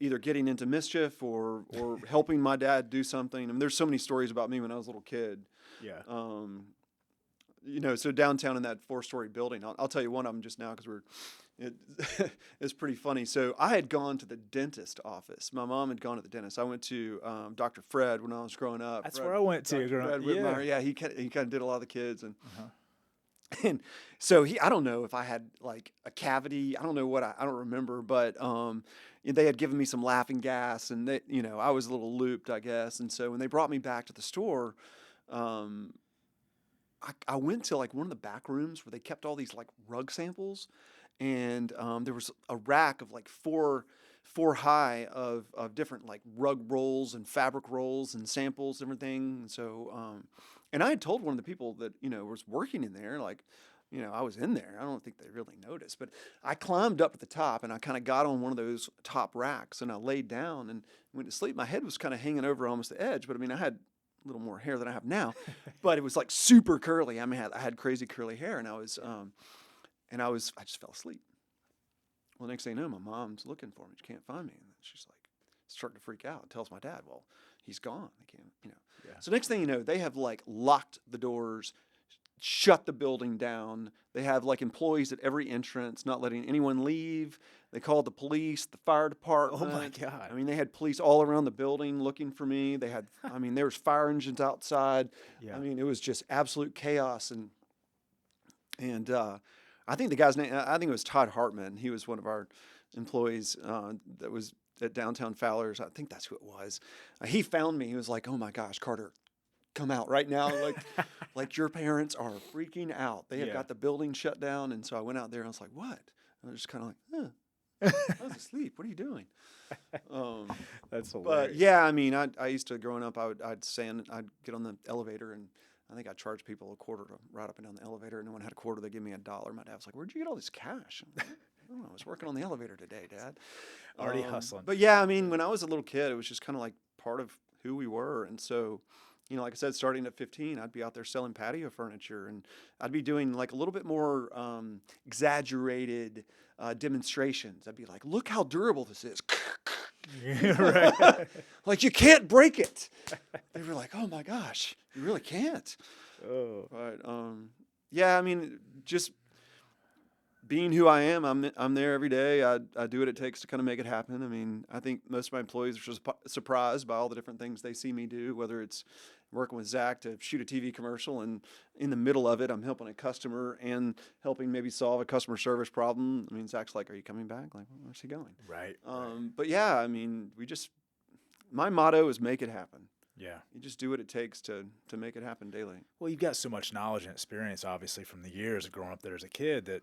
either getting into mischief or helping my dad do something. I mean, there's so many stories about me when I was a little kid. Yeah. So downtown in that 4-story building, I'll tell you one of them just now because it's pretty funny. So I had gone to the dentist office. My mom had gone to the dentist. I went to Dr. Fred when I was growing up. That's where I went to. Fred Whitmire. Yeah, he kind of did a lot of the kids and. Uh-huh. And so I don't know if I had like a cavity. I don't know what I don't remember, but they had given me some laughing gas, and I was a little looped, I guess. And so when they brought me back to the store, I went to like one of the back rooms where they kept all these like rug samples, and there was a rack of like four high of different like rug rolls and fabric rolls and samples, different things. And so, and I had told one of the people that, was working in there, like, I was in there. I don't think they really noticed, but I climbed up at the top and I kind of got on one of those top racks and I laid down and went to sleep. My head was kind of hanging over almost the edge, but I had a little more hair than I have now, but it was like super curly. I had crazy curly hair and I just fell asleep. Well, the next thing you know, my mom's looking for me. She can't find me. And she's like starting to freak out and tells my dad, well, he's gone. I can't, Yeah. So next thing you know, they have like locked the doors, shut the building down. They have like employees at every entrance, not letting anyone leave. They called the police, the fire department. Oh my God. They had police all around the building looking for me. They had, there was fire engines outside. Yeah. It was just absolute chaos. And I think the guy's name, I think it was Todd Hartman. He was one of our employees that was at downtown Fowler's. I think that's who it was. He found me. He was like, oh my gosh, Carter, come out right now. Like your parents are freaking out. They have got the building shut down. And so I went out there and I was like, what? I was just kind of like, I was asleep. What are you doing? That's hilarious. But yeah, I used to, growing up, I'd get on the elevator and I think I charged people $0.25 to ride up and down the elevator. And no one had $0.25. They give me $1. My dad was like, where'd you get all this cash? I'm like, I was working on the elevator today, Dad. Already hustling. But yeah, when I was a little kid, it was just kind of like part of who we were. And so, like I said, starting at 15, I'd be out there selling patio furniture and I'd be doing like a little bit more exaggerated demonstrations. I'd be like, look how durable this is. Right. Like you can't break it. They were like, oh my gosh, you really can't. Oh. But yeah, just being who I am, I'm there every day. I do what it takes to kind of make it happen. I mean, I think most of my employees are surprised by all the different things they see me do, whether it's working with Zach to shoot a TV commercial, and in the middle of it, I'm helping a customer and helping maybe solve a customer service problem. I mean, Zach's like, "Are you coming back?" Like, where's he going? Right. But yeah, I mean, my motto is make it happen. Yeah. You just do what it takes to make it happen daily. Well, you've got so much knowledge and experience, obviously, from the years of growing up there as a kid that,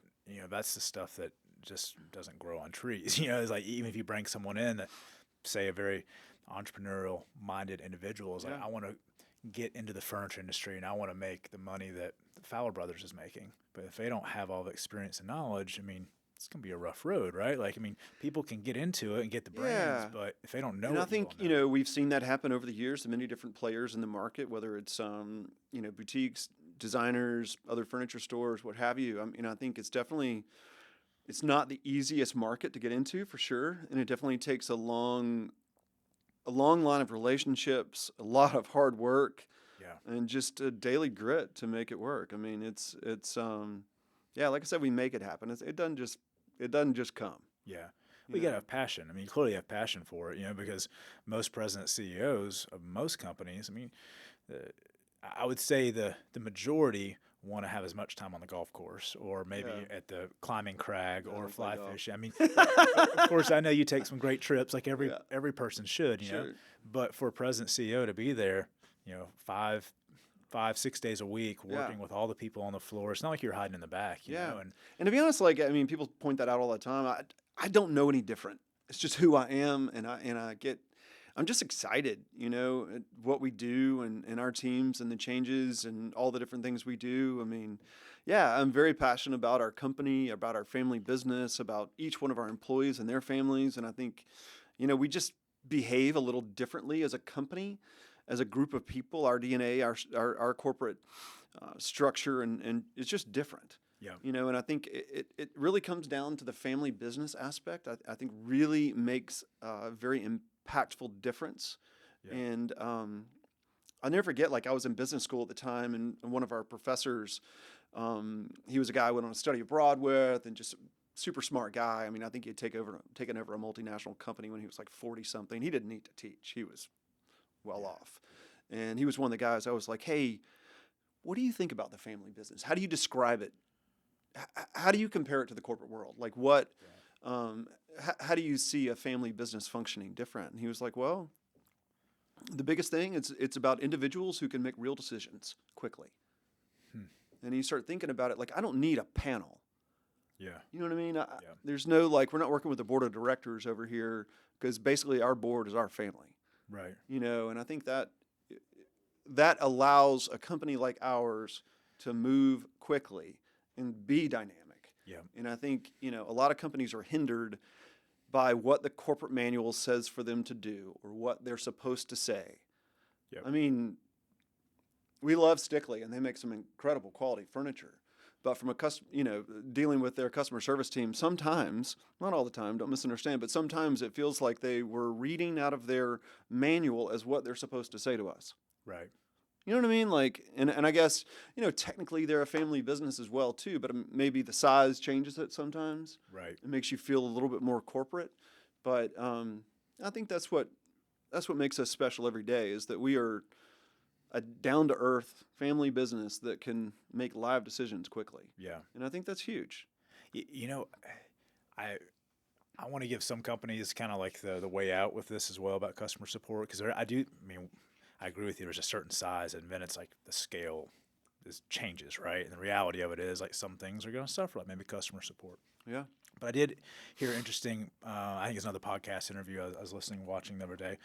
that's the stuff that just doesn't grow on trees. It's like, even if you bring someone in that, say, a very entrepreneurial-minded individual is like, I want to get into the furniture industry and I want to make the money that the Fowler Brothers is making. But if they don't have all the experience and knowledge, I mean, it's going to be a rough road, right? Like, I mean, people can get into it and get the brands, but if they don't know, and I think, we've seen that happen over the years to many different players in the market, whether it's, boutiques, designers, other furniture stores, what have you. I mean, I think it's not the easiest market to get into for sure. And it definitely takes a long line of relationships, a lot of hard work, and just a daily grit to make it work. I mean, it's like I said, we make it happen. It doesn't just come. Yeah. Well, you got to have passion. I mean, you clearly have passion for it, because most president CEOs of most companies, I mean, I would say the majority want to have as much time on the golf course or maybe at the climbing crag or fly fishing. I mean, of course, I know you take some great trips like every person should, know, but for a president CEO to be there, 5-6 days a week working with all the people on the floor. It's not like you're hiding in the back, you know? And to be honest, like, I mean, people point that out all the time. I don't know any different. It's just who I am. I'm just excited, at what we do and our teams and the changes and all the different things we do. I mean, I'm very passionate about our company, about our family business, about each one of our employees and their families. And I think, we just behave a little differently as a company, as a group of people. Our DNA, our corporate structure, and it's just different. Yeah. And I think it really comes down to the family business aspect. I think really makes a very impactful difference. Yeah. And I'll never forget, like, I was in business school at the time, and one of our professors, he was a guy I went on a study abroad with, and just a super smart guy. I mean, I think he had taken over a multinational company when he was like 40-something. He didn't need to teach. He was well off. And he was one of the guys I was like, "Hey, what do you think about the family business? How do you describe it? How do you compare it to the corporate world? Like, what, how do you see a family business functioning different?" And he was like, "Well, the biggest thing, it's about individuals who can make real decisions quickly." And you start thinking about it, like, I don't need a panel. Yeah. You know what I mean? There's no, like, we're not working with the board of directors over here, because basically our board is our family. Right. And I think that allows a company like ours to move quickly and be dynamic. Yeah. And I think, a lot of companies are hindered by what the corporate manual says for them to do or what they're supposed to say. Yep. I mean, we love Stickley, and they make some incredible quality furniture. But from dealing with their customer service team, sometimes, not all the time, don't misunderstand, but sometimes it feels like they were reading out of their manual as what they're supposed to say to us. Right. You know what I mean? Like, and I guess, technically they're a family business as well too, but maybe the size changes it sometimes. Right. It makes you feel a little bit more corporate. But I think that's what makes us special every day, is that we are a down-to-earth family business that can make live decisions quickly. Yeah. And I think that's huge. I want to give some companies kind of like the way out with this as well about customer support, because I agree with you. There's a certain size, and then it's like the scale changes, right? And the reality of it is, like, some things are going to suffer, like maybe customer support. Yeah. But I did hear interesting, I think it's another podcast interview I was watching the other day,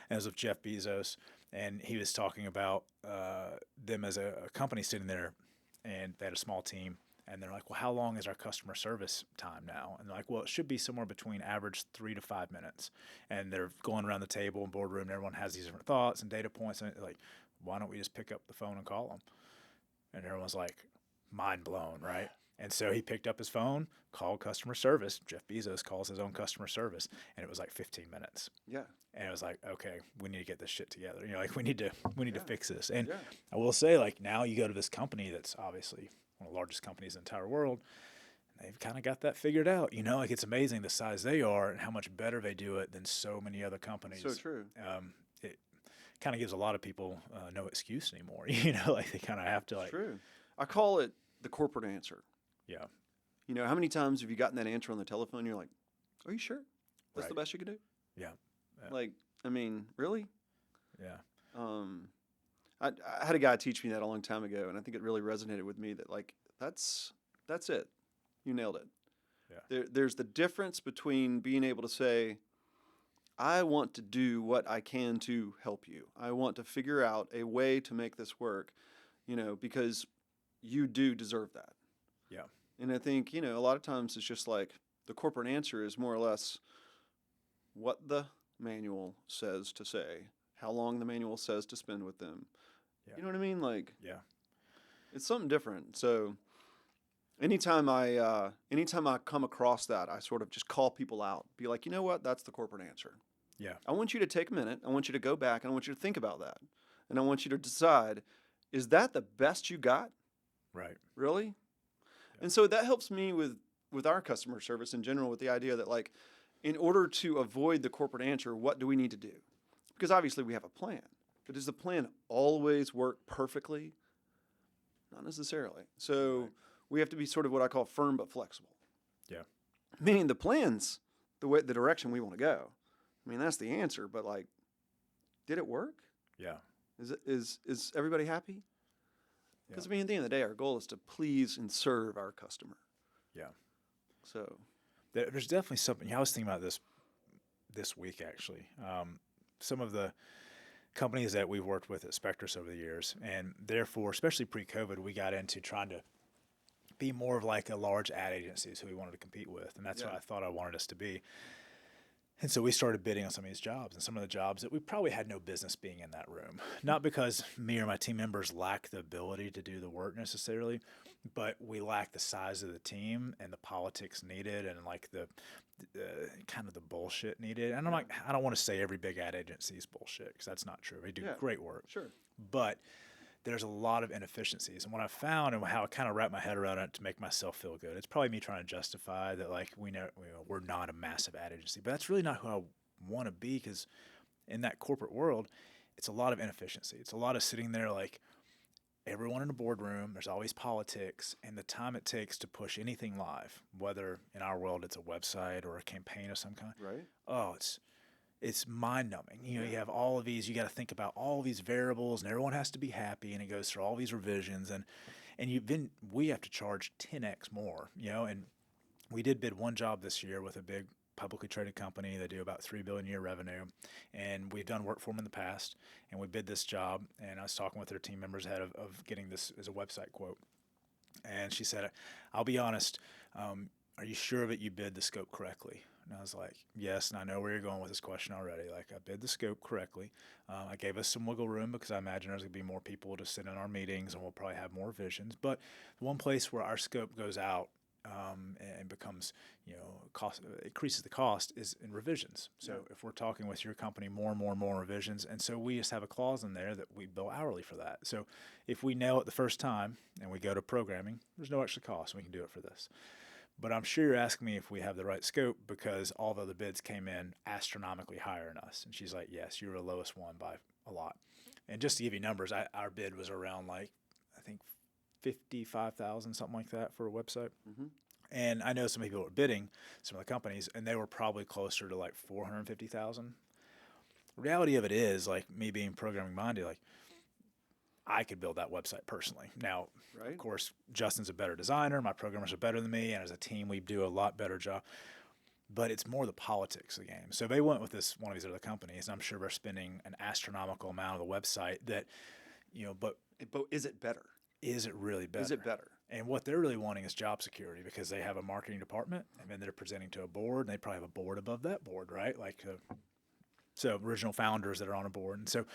and it was with Jeff Bezos, and he was talking about them as a company sitting there, and they had a small team, and they're like, "Well, how long is our customer service time now?" And they're like, "Well, it should be somewhere between average 3 to 5 minutes." And they're going around the table and boardroom, and everyone has these different thoughts and data points, and they're like, "Why don't we just pick up the phone and call them?" And everyone's like, mind blown, right? And so he picked up his phone, called customer service. Jeff Bezos calls his own customer service, and it was like 15 minutes. Yeah. And it was like, okay, we need to get this shit together. Like, we need to fix this. And I will say, like, now you go to this company that's obviously one of the largest companies in the entire world, and they've kind of got that figured out. Like it's amazing the size they are and how much better they do it than so many other companies. So true. It kind of gives a lot of people no excuse anymore. Like they kind of have to It's like. true. I call it the corporate answer. Yeah. How many times have you gotten that answer on the telephone? You're like, are you sure? That's Right. the best you can do? Yeah. Yeah. Like, I mean, really? Yeah. I had a guy teach me that a long time ago, and I think it really resonated with me that, like, that's it. You nailed it. Yeah. There's the difference between being able to say, I want to do what I can to help you. I want to figure out a way to make this work, because you do deserve that. Yeah. And I think, a lot of times it's just like the corporate answer is more or less what the manual says to say, how long the manual says to spend with them. Yeah. You know what I mean? Like, Yeah. it's something different. So anytime I come across that, I sort of just call people out, be like, you know what? That's the corporate answer. Yeah. I want you to take a minute. I want you to go back and I want you to think about that. And I want you to decide, is that the best you got? Right. Really? Yeah. And so that helps me with our customer service in general, with the idea that, like, in order to avoid the corporate answer, what do we need to do? Because obviously we have a plan. But does the plan always work perfectly? Not necessarily. So Right. we have to be sort of what I call firm but flexible. Yeah. Meaning the plan's the direction we want to go. I mean, that's the answer, but, like, did it work? Yeah. Is everybody happy? Because, Yeah. I mean, at the end of the day, our goal is to please and serve our customer. Yeah. So, There's definitely something. I was thinking about this week actually. Some of the companies that we've worked with at Spectruss over the years, and therefore, especially pre-COVID, we got into trying to be more of like a large ad agency is who we wanted to compete with, and that's what Yeah. I thought I wanted us to be. And so we started bidding on some of these jobs, and some of the jobs that we probably had no business being in that room. Not because me or my team members lack the ability to do the work necessarily, but we lack the size of the team and the politics needed, and like the kind of the bullshit needed. And I'm like, I don't want to say every big ad agency is bullshit because that's not true. They do Yeah. great work, sure. but there's a lot of inefficiencies. And what I found and how I kind of wrap my head around it to make myself feel good, it's probably me trying to justify that, like, we're not a massive ad agency, but that's really not who I want to be, because in that corporate world, it's a lot of inefficiency. It's a lot of sitting there like everyone in a boardroom, there's always politics, and the time it takes to push anything live, whether in our world it's a website or a campaign of some kind. Right. Oh, it's mind-numbing. You have all of these, you got to think about all these variables, and everyone has to be happy, and it goes through all these revisions, and we have to charge 10x more, and we did bid one job this year with a big publicly traded company. They do about $3 billion a year revenue, and we've done work for them in the past, and we bid this job, and I was talking with their team members ahead of getting this as a website quote, and she said, I'll be honest, are you sure that you bid the scope correctly? And I was like, yes, and I know where you're going with this question already. Like, I bid the scope correctly. I gave us some wiggle room because I imagine there's going to be more people to sit in our meetings, and we'll probably have more visions. But the one place where our scope goes out and becomes, cost increases the cost is in revisions. So if we're talking with your company, more and more revisions, and so we just have a clause in there that we bill hourly for that. So if we nail it the first time and we go to programming, there's no extra cost. We can do it for this. But I'm sure you're asking me if we have the right scope because all the other bids came in astronomically higher than us. And she's like, yes, you were the lowest one by a lot. And just to give you numbers, our bid was around, like, I think 55,000, something like that, for a website. Mm-hmm. And I know some people were bidding, some of the companies, and they were probably closer to like 450,000. The reality of it is, like, me being programming minded, like, I could build that website personally. Now, Right. of course, Justin's a better designer. My programmers are better than me. And as a team, we do a lot better job. But it's more the politics of the game. So they went with one of these other companies, and I'm sure they're spending an astronomical amount on the website that, but is it better? Is it really better? Is it better? And what they're really wanting is job security, because they have a marketing department, and then they're presenting to a board, and they probably have a board above that board, right? Like, so original founders that are on a board. And so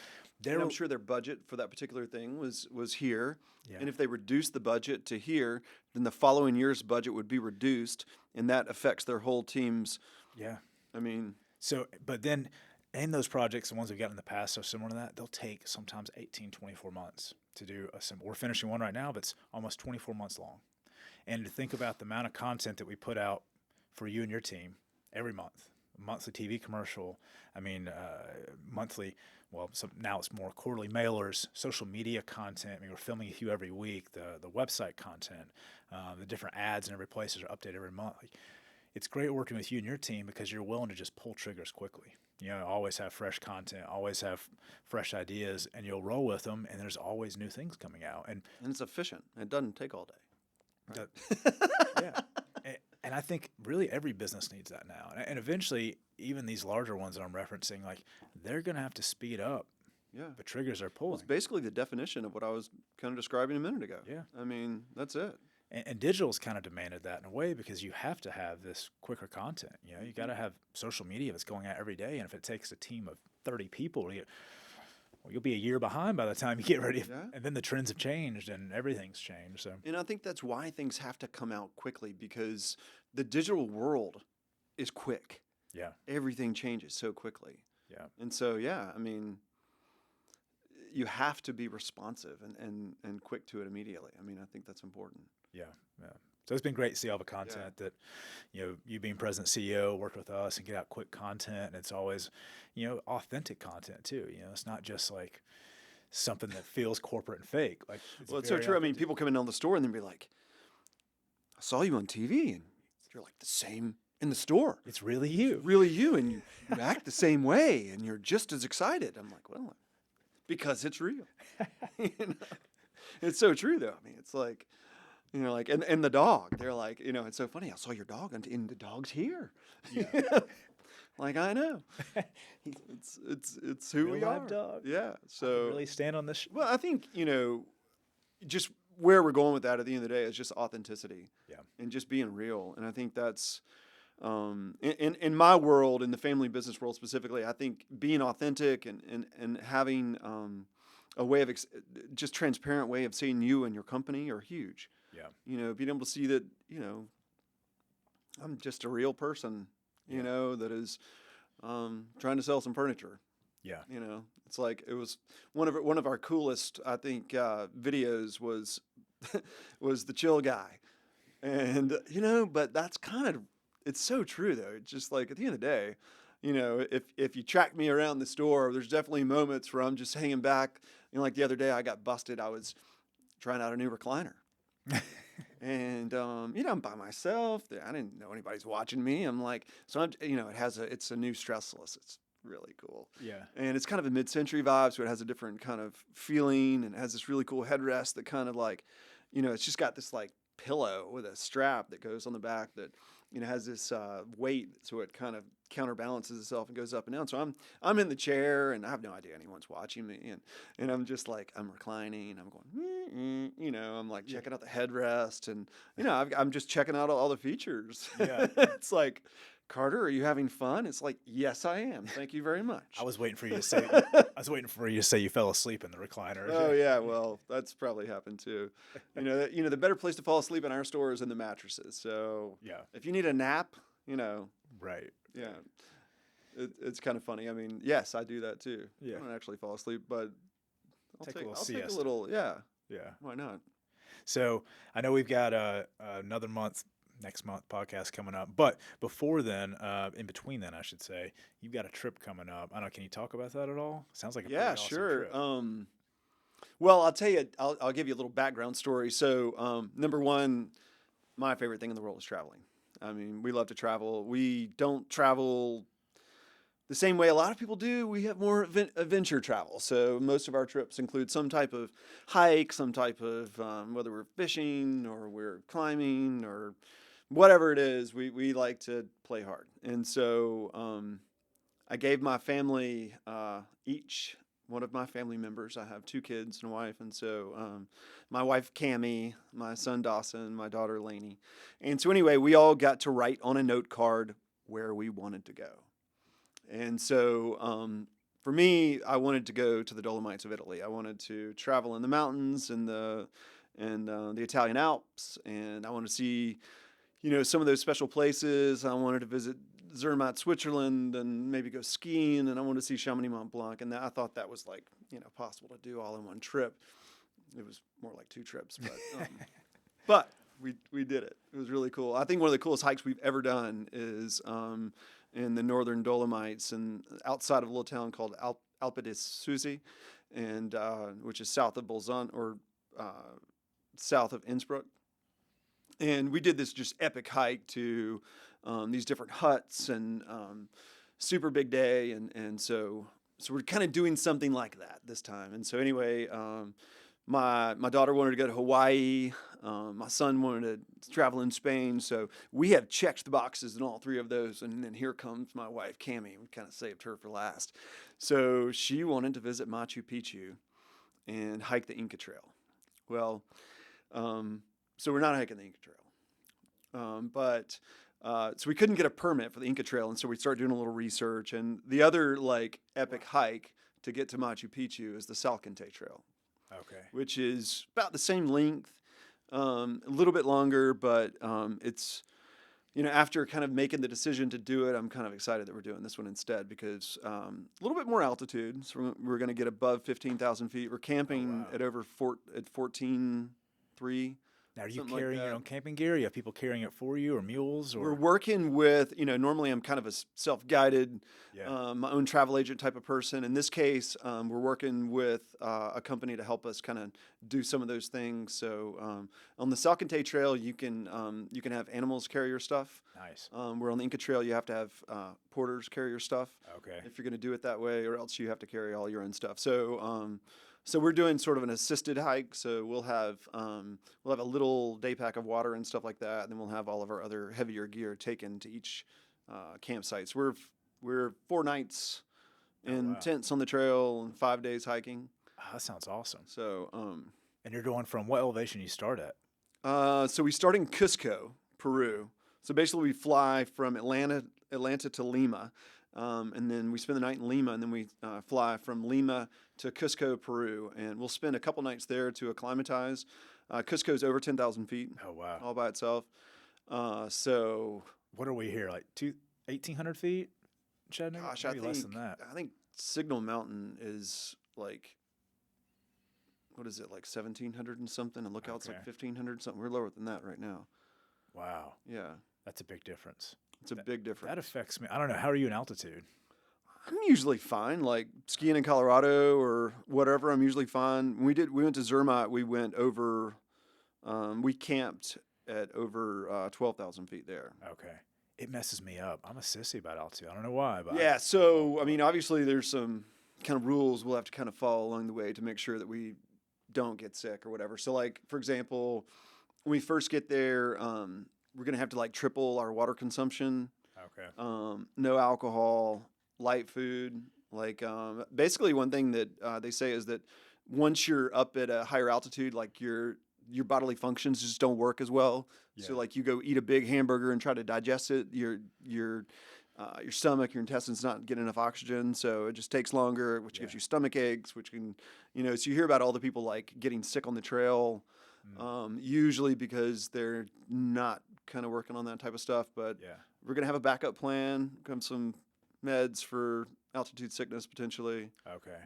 And I'm sure their budget for that particular thing was here. Yeah. And if they reduce the budget to here, then the following year's budget would be reduced, and that affects their whole team's. Yeah. I mean. So, but then in those projects, the ones we've got in the past, so similar to that, they'll take sometimes 18, 24 months to do we're finishing one right now that's almost 24 months long. And to think about the amount of content that we put out for you and your team every month, monthly TV commercial, monthly, well, now it's more quarterly mailers, social media content. I mean, we're filming with you every week, the website content, the different ads in every place are updated every month. Like, it's great working with you and your team because you're willing to just pull triggers quickly. Always have fresh content, always have fresh ideas, and you'll roll with them, and there's always new things coming out. And it's efficient. It doesn't take all day. Right? Yeah. And I think really every business needs that now. And eventually, even these larger ones that I'm referencing, like, they're going to have to speed up the triggers they're pulling. Well, it's basically the definition of what I was kind of describing a minute ago. Yeah. I mean, that's it. And digital's kind of demanded that in a way because you have to have this quicker content. You got to have social media that's going out every day. And if it takes a team of 30 people, you'll be a year behind by the time you get ready. Yeah. And then the trends have changed and everything's changed. So. And I think that's why things have to come out quickly because the digital world is quick. Yeah. Everything changes so quickly. Yeah. And so, I mean, you have to be responsive and quick to it immediately. I mean, I think that's important. Yeah. So it's been great to see all the content that, you being president CEO, work with us and get out quick content. And it's always, authentic content too. It's not just like something that feels corporate and fake. Like, it's so true. I mean, people come in on the store and then be like, I saw you on TV and you're like the same in the store. It's really you. It's really you. And you act the same way and you're just as excited. I'm like, well, because it's real. It's so true though. I mean, it's like, and the dog, they're like, it's so funny. I saw your dog and the dog's here. Yeah. Like, I know. It's who Real we live are. dog. Yeah. So really stand on this. Well, I think, just where we're going with that at the end of the day is just authenticity. Yeah. And just being real. And I think that's in my world, in the family business world specifically, I think being authentic and having a way of just transparent way of seeing you and your company are huge. Yeah. Being able to see that, I'm just a real person, that is trying to sell some furniture. Yeah. It's like it was one of our coolest, I think, videos was was the chill guy. And, but that's kind of, it's so true though. It's just like at the end of the day, if you track me around the store, there's definitely moments where I'm just hanging back. Like the other day I got busted. I was trying out a new recliner. And, I'm by myself. I didn't know anybody's watching me. I'm like, so I'm, it's a new stressless. It's really cool. Yeah. And it's kind of a mid-century vibe. So it has a different kind of feeling and it has this really cool headrest that kind of like, it's just got this like pillow with a strap that goes on the back that, has this weight. So it kind of counterbalances itself and goes up and down. So I'm in the chair and I have no idea anyone's watching me. And I'm just like, I'm reclining. I'm going, I'm like checking out the headrest and, I'm just checking out all the features. Yeah. It's like, Carter, are you having fun? It's like, yes, I am. Thank you very much. I was waiting for you to say you fell asleep in the recliner. Oh yeah, well, that's probably happened too. The better place to fall asleep in our store is in the mattresses. So Yeah. if you need a nap, Right. yeah, it's kind of funny. I mean, yes, I do that too. Yeah. I don't actually fall asleep, but I'll take a siesta. little, yeah. Yeah. Why not? So I know we've got another next month podcast coming up, but before then, in between then, I should say, you've got a trip coming up. I don't know. Can you talk about that at all? Sounds like a pretty awesome sure. trip. Well, I'll tell you. I'll give you a little background story. So, number one, my favorite thing in the world is traveling. I mean, we love to travel. We don't travel the same way a lot of people do. We have more adventure travel. So most of our trips include some type of hike, some type of whether we're fishing or we're climbing or whatever it is, we like to play hard. And so I gave my family, each one of my family members, I have 2 kids and a wife. And so my wife, Cammie, my son, Dawson, my daughter, Lainey. And so anyway, we all got to write on a note card where we wanted to go. And so for me, I wanted to go to the Dolomites of Italy. I wanted to travel in the mountains and the Italian Alps. And I wanted to see some of those special places. I wanted to visit Zermatt, Switzerland, and maybe go skiing, and I wanted to see Chamonix Mont Blanc, and I thought that was like, possible to do all in one trip. It was more like 2 trips, but we did it. It was really cool. I think one of the coolest hikes we've ever done is in the northern Dolomites and outside of a little town called Alpe di Suzi, and which is south of Bolzano or south of Innsbruck. And we did this just epic hike to these different huts and super big day, and so we're kind of doing something like that this time. And so anyway, my daughter wanted to go to Hawaii. My son wanted to travel in Spain. So we have checked the boxes in all three of those. And then here comes my wife, Cammie. We kind of saved her for last. So she wanted to visit Machu Picchu and hike the Inca Trail. Well, so we're not hiking the Inca Trail. So we couldn't get a permit for the Inca Trail. And so we started doing a little research. And the other like epic hike to get to Machu Picchu is the Salkantay Trail. Okay. Which is about the same length, a little bit longer, but it's, after kind of making the decision to do it, I'm kind of excited that we're doing this one instead because a little bit more altitude. So we're going to get above 15,000 feet. We're camping at over at 14,300. Now, are you something like carrying your that. own camping gear? You have people carrying it for you, or mules? Or We're working with, normally I'm kind of a self-guided, my own travel agent type of person. In this case, we're working with a company to help us kind of do some of those things. So on the Salkantay Trail, you can have animals carry your stuff. Nice. Where on the Inca Trail, you have to have porters carry your stuff. Okay. If you're going to do it that way, or else you have to carry all your own stuff. So we're doing sort of an assisted hike. So we'll have a little day pack of water and stuff like that, and then we'll have all of our other heavier gear taken to each campsite. So we're 4 nights in tents on the trail and 5 days hiking. Oh, that sounds awesome. So and you're going from what elevation you start at? so we start in Cusco, Peru. So basically we fly from Atlanta to Lima. And then we spend the night in Lima, and then we fly from Lima to Cusco, Peru, and we'll spend a couple nights there to acclimatize. Cusco is over 10,000 feet. Oh, wow. All by itself. So what are we here, like 1,800 feet? Chattanooga? gosh, Maybe less than that. I think Signal Mountain is like, what is it, like 1,700 and something, and Lookout's like Okay. 1,500 something. We're lower than that right now. Wow. Yeah, That's a big difference. it's a big difference. That affects me. I don't know. How are you in altitude? I'm usually fine. Like skiing in Colorado or whatever, I'm usually fine. We went to Zermatt. We went over. We camped at over 12,000 feet there. Okay. It messes me up. I'm a sissy about altitude. I don't know why, but Yeah. So I mean, obviously, there's some kind of rules we'll have to kind of follow along the way to make sure that we don't get sick or whatever. So like, for example, when we first get there, we're gonna have to like triple our water consumption. Okay. No alcohol, light food. Like basically, one thing that they say is that once you're up at a higher altitude, like your bodily functions just don't work as well. Yeah. So like you go eat a big hamburger and try to digest it, your stomach, your intestines not getting enough oxygen, so it just takes longer, which gives you stomach aches, which can, so you hear about all the people like getting sick on the trail, usually because they're not kind of working on that type of stuff. But we're gonna have a backup plan, come some meds for altitude sickness potentially. Okay.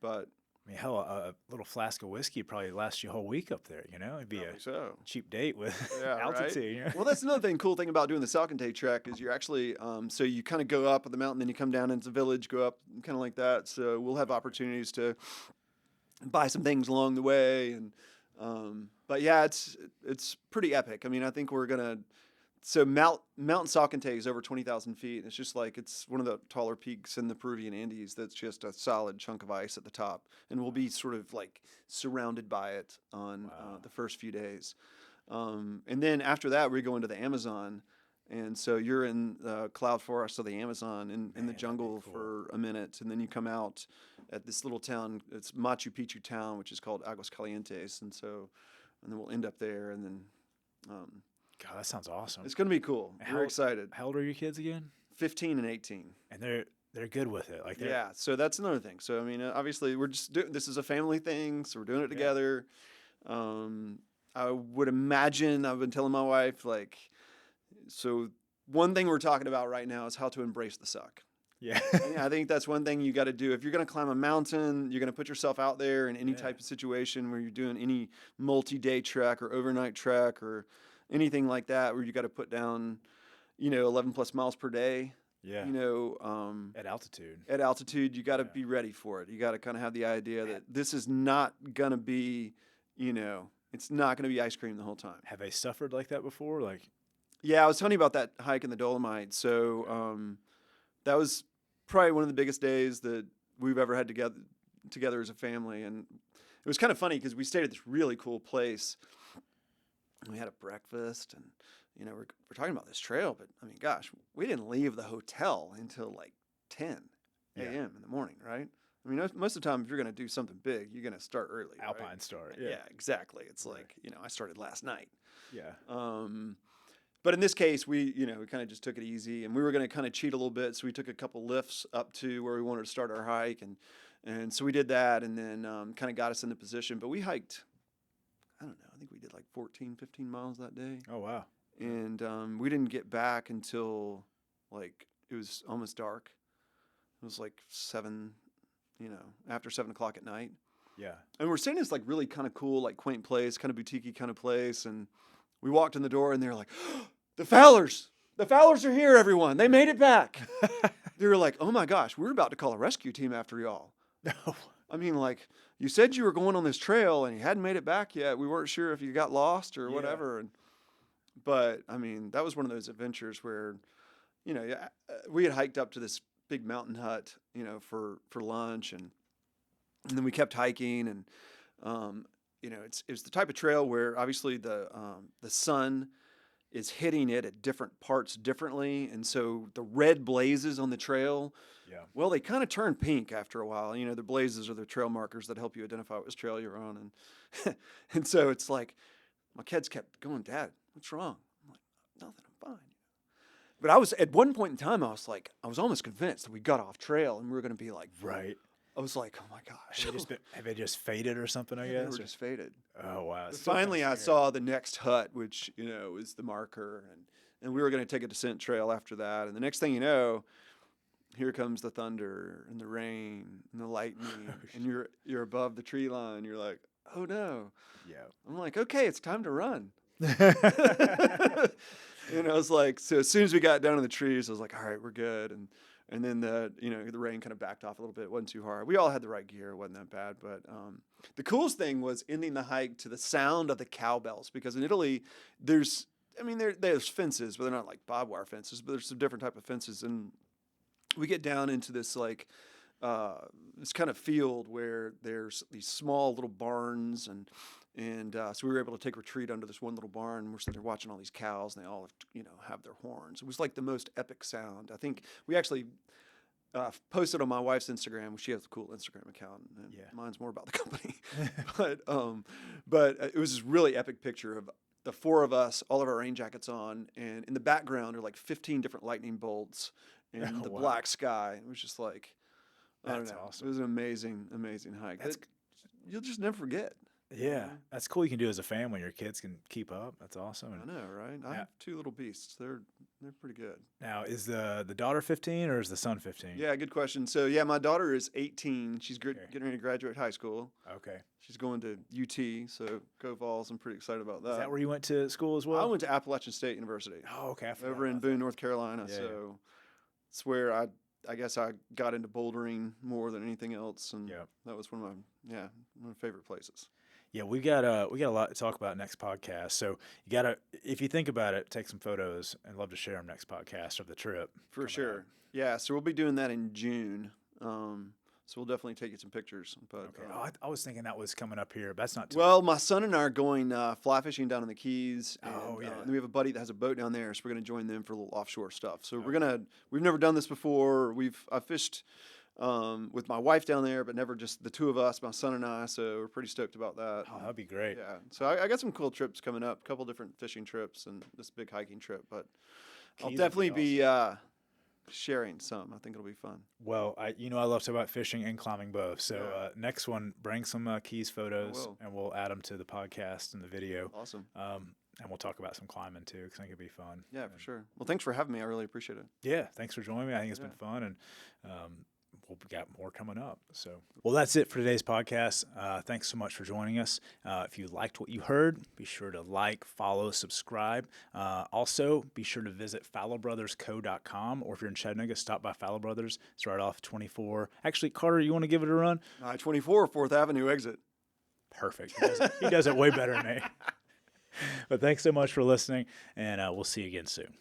But I mean, hell, a little flask of whiskey probably lasts you a whole week up there. It'd be a so. cheap date with Yeah, altitude. right? Well, that's another cool thing about doing the Salkantay trek is you're actually, so you kind of go up the mountain, then you come down into the village, go up, kind of like that. So we'll have opportunities to buy some things along the way, and but yeah, it's pretty epic. I mean, I think we're gonna. So Mountain Salkantay is over 20,000 feet. It's just like it's one of the taller peaks in the Peruvian Andes. That's just a solid chunk of ice at the top, and we'll be sort of like surrounded by it on the first few days. And then after that, we go into the Amazon, and so you're in the cloud forest of the Amazon in the jungle for a minute, and then you come out at this little town. It's Machu Picchu town, which is called Aguas Calientes, and then we'll end up there, and then. God, that sounds awesome. It's going to be cool. We're excited. How old are your kids again? 15 and 18. And they're good with it. Like yeah, so that's another thing. So I mean, obviously we're just this is a family thing, so we're doing it together. I would imagine I've been telling my wife so one thing we're talking about right now is how to embrace the suck. Yeah. And I think that's one thing you got to do. If you're going to climb a mountain, you're going to put yourself out there in any type of situation where you're doing any multi-day trek or overnight trek or anything like that, where you got to put down, 11 plus miles per day. Yeah. At altitude. At altitude, you got to be ready for it. You got to kind of have the idea that this is not going to be, it's not going to be ice cream the whole time. Have they suffered like that before? Yeah, I was telling you about that hike in the Dolomites. So that was probably one of the biggest days that we've ever had together as a family. And it was kind of funny because we stayed at this really cool place. And we had a breakfast and, we're talking about this trail, but I mean, gosh, we didn't leave the hotel until like 10 a.m. in the morning, right? I mean, most of the time, if you're going to do something big, you're going to start early. Alpine right? start. Yeah, exactly. It's like, I started last night. Yeah. But in this case, we kind of just took it easy, and we were going to kind of cheat a little bit. So we took a couple lifts up to where we wanted to start our hike, and so we did that, and then kind of got us into position. But we hiked, I don't know, I think we did like 14, 15 miles that day. Oh, wow. And we didn't get back until like it was almost dark. It was like 7, after 7 o'clock at night. Yeah. And we're staying in this like really kind of cool, like quaint place, kind of boutique-y kind of place. And we walked in the door and they were like, oh, the Fowlers are here, everyone. They made it back. They were like, oh my gosh, we're about to call a rescue team after y'all. No. I mean, like, you said you were going on this trail and you hadn't made it back yet. We weren't sure if you got lost or whatever. But, I mean, that was one of those adventures where, we had hiked up to this big mountain hut, for lunch. And then we kept hiking. And, it was the type of trail where obviously the sun is hitting it at different parts differently. And so the red blazes on the trail, well, they kind of turn pink after a while. The blazes are the trail markers that help you identify which trail you're on. And, and so it's like, my kids kept going, Dad, what's wrong? I'm like, nothing, I'm fine. But I was, at one point in time, I was almost convinced that we got off trail and we were going to be like, right. I was like, oh my gosh. Have they just faded or something, I guess? They were just faded. Oh, wow. But finally, I saw the next hut, which, was the marker. And we were going to take a descent trail after that. And the next thing you know, here comes the thunder and the rain and the lightning. And you're above the tree line. You're like, oh no. Yeah. I'm like, okay, it's time to run. I was like, so as soon as we got down to the trees, I was like, all right, we're good. And then the rain kind of backed off a little bit. It wasn't too hard. We all had the right gear. It wasn't that bad. But the coolest thing was ending the hike to the sound of the cowbells, because in Italy, there's fences, but they're not like barbed wire fences, but there's some different type of fences. And we get down into this like this kind of field where there's these small little barns, and so we were able to take retreat under this one little barn. And we're sitting there watching all these cows, and they all have their horns. It was like the most epic sound. I think we actually posted on my wife's Instagram. She has a cool Instagram account, and mine's more about the company. but it was this really epic picture of the four of us, all of our rain jackets on, and in the background are like 15 different lightning bolts and the black sky. It was just like, I don't know. Awesome. It was an amazing, amazing hike. You'll just never forget. Yeah, that's cool. You can do as a family. Your kids can keep up. That's awesome. I know, right? I have 2 little beasts. They're pretty good. Now, is the daughter 15 or is the son 15? Yeah, good question. So, my daughter is 18. She's getting ready to graduate high school. Okay. She's going to UT, so Go Vols. I'm pretty excited about that. Is that where you went to school as well? I went to Appalachian State University. Oh, okay. Over in Boone, North Carolina. So it's where I guess I got into bouldering more than anything else, and that was one of my favorite places. Yeah, we got a lot to talk about next podcast. So you gotta, if you think about it, take some photos and love to share them next podcast of the trip. For sure. Out. Yeah, so we'll be doing that in June. So we'll definitely take you some pictures. But I was thinking that was coming up here, but that's not. Well, my son and I are going fly fishing down in the Keys. And, and we have a buddy that has a boat down there, so we're going to join them for a little offshore stuff. So we've never done this before. I've fished with my wife down there, but never just the 2 of us, my son and I. So we're pretty stoked about that. Oh, that'd be great. Yeah. So I got some cool trips coming up, a couple different fishing trips and this big hiking trip. But Keys I'll definitely be sharing some. I think it'll be fun. Well, I love to talk about fishing and climbing both. So next one, bring some keys photos, and we'll add them to the podcast and the video. Awesome. And we'll talk about some climbing too, because I think it'd be fun. Yeah, for sure. Well, thanks for having me. I really appreciate it. Yeah, thanks for joining me. I think it's been fun, and we'll got more coming up. So, well, that's it for today's podcast. Thanks so much for joining us. If you liked what you heard, be sure to like, follow, subscribe. Also, be sure to visit FowlerBrothersCo.com, or if you're in Chattanooga, stop by Fowler Brothers. It's right off 24. Actually, Carter, you want to give it a run? I-24, 4th Avenue exit. Perfect. He does it way better than me. But thanks so much for listening, and we'll see you again soon.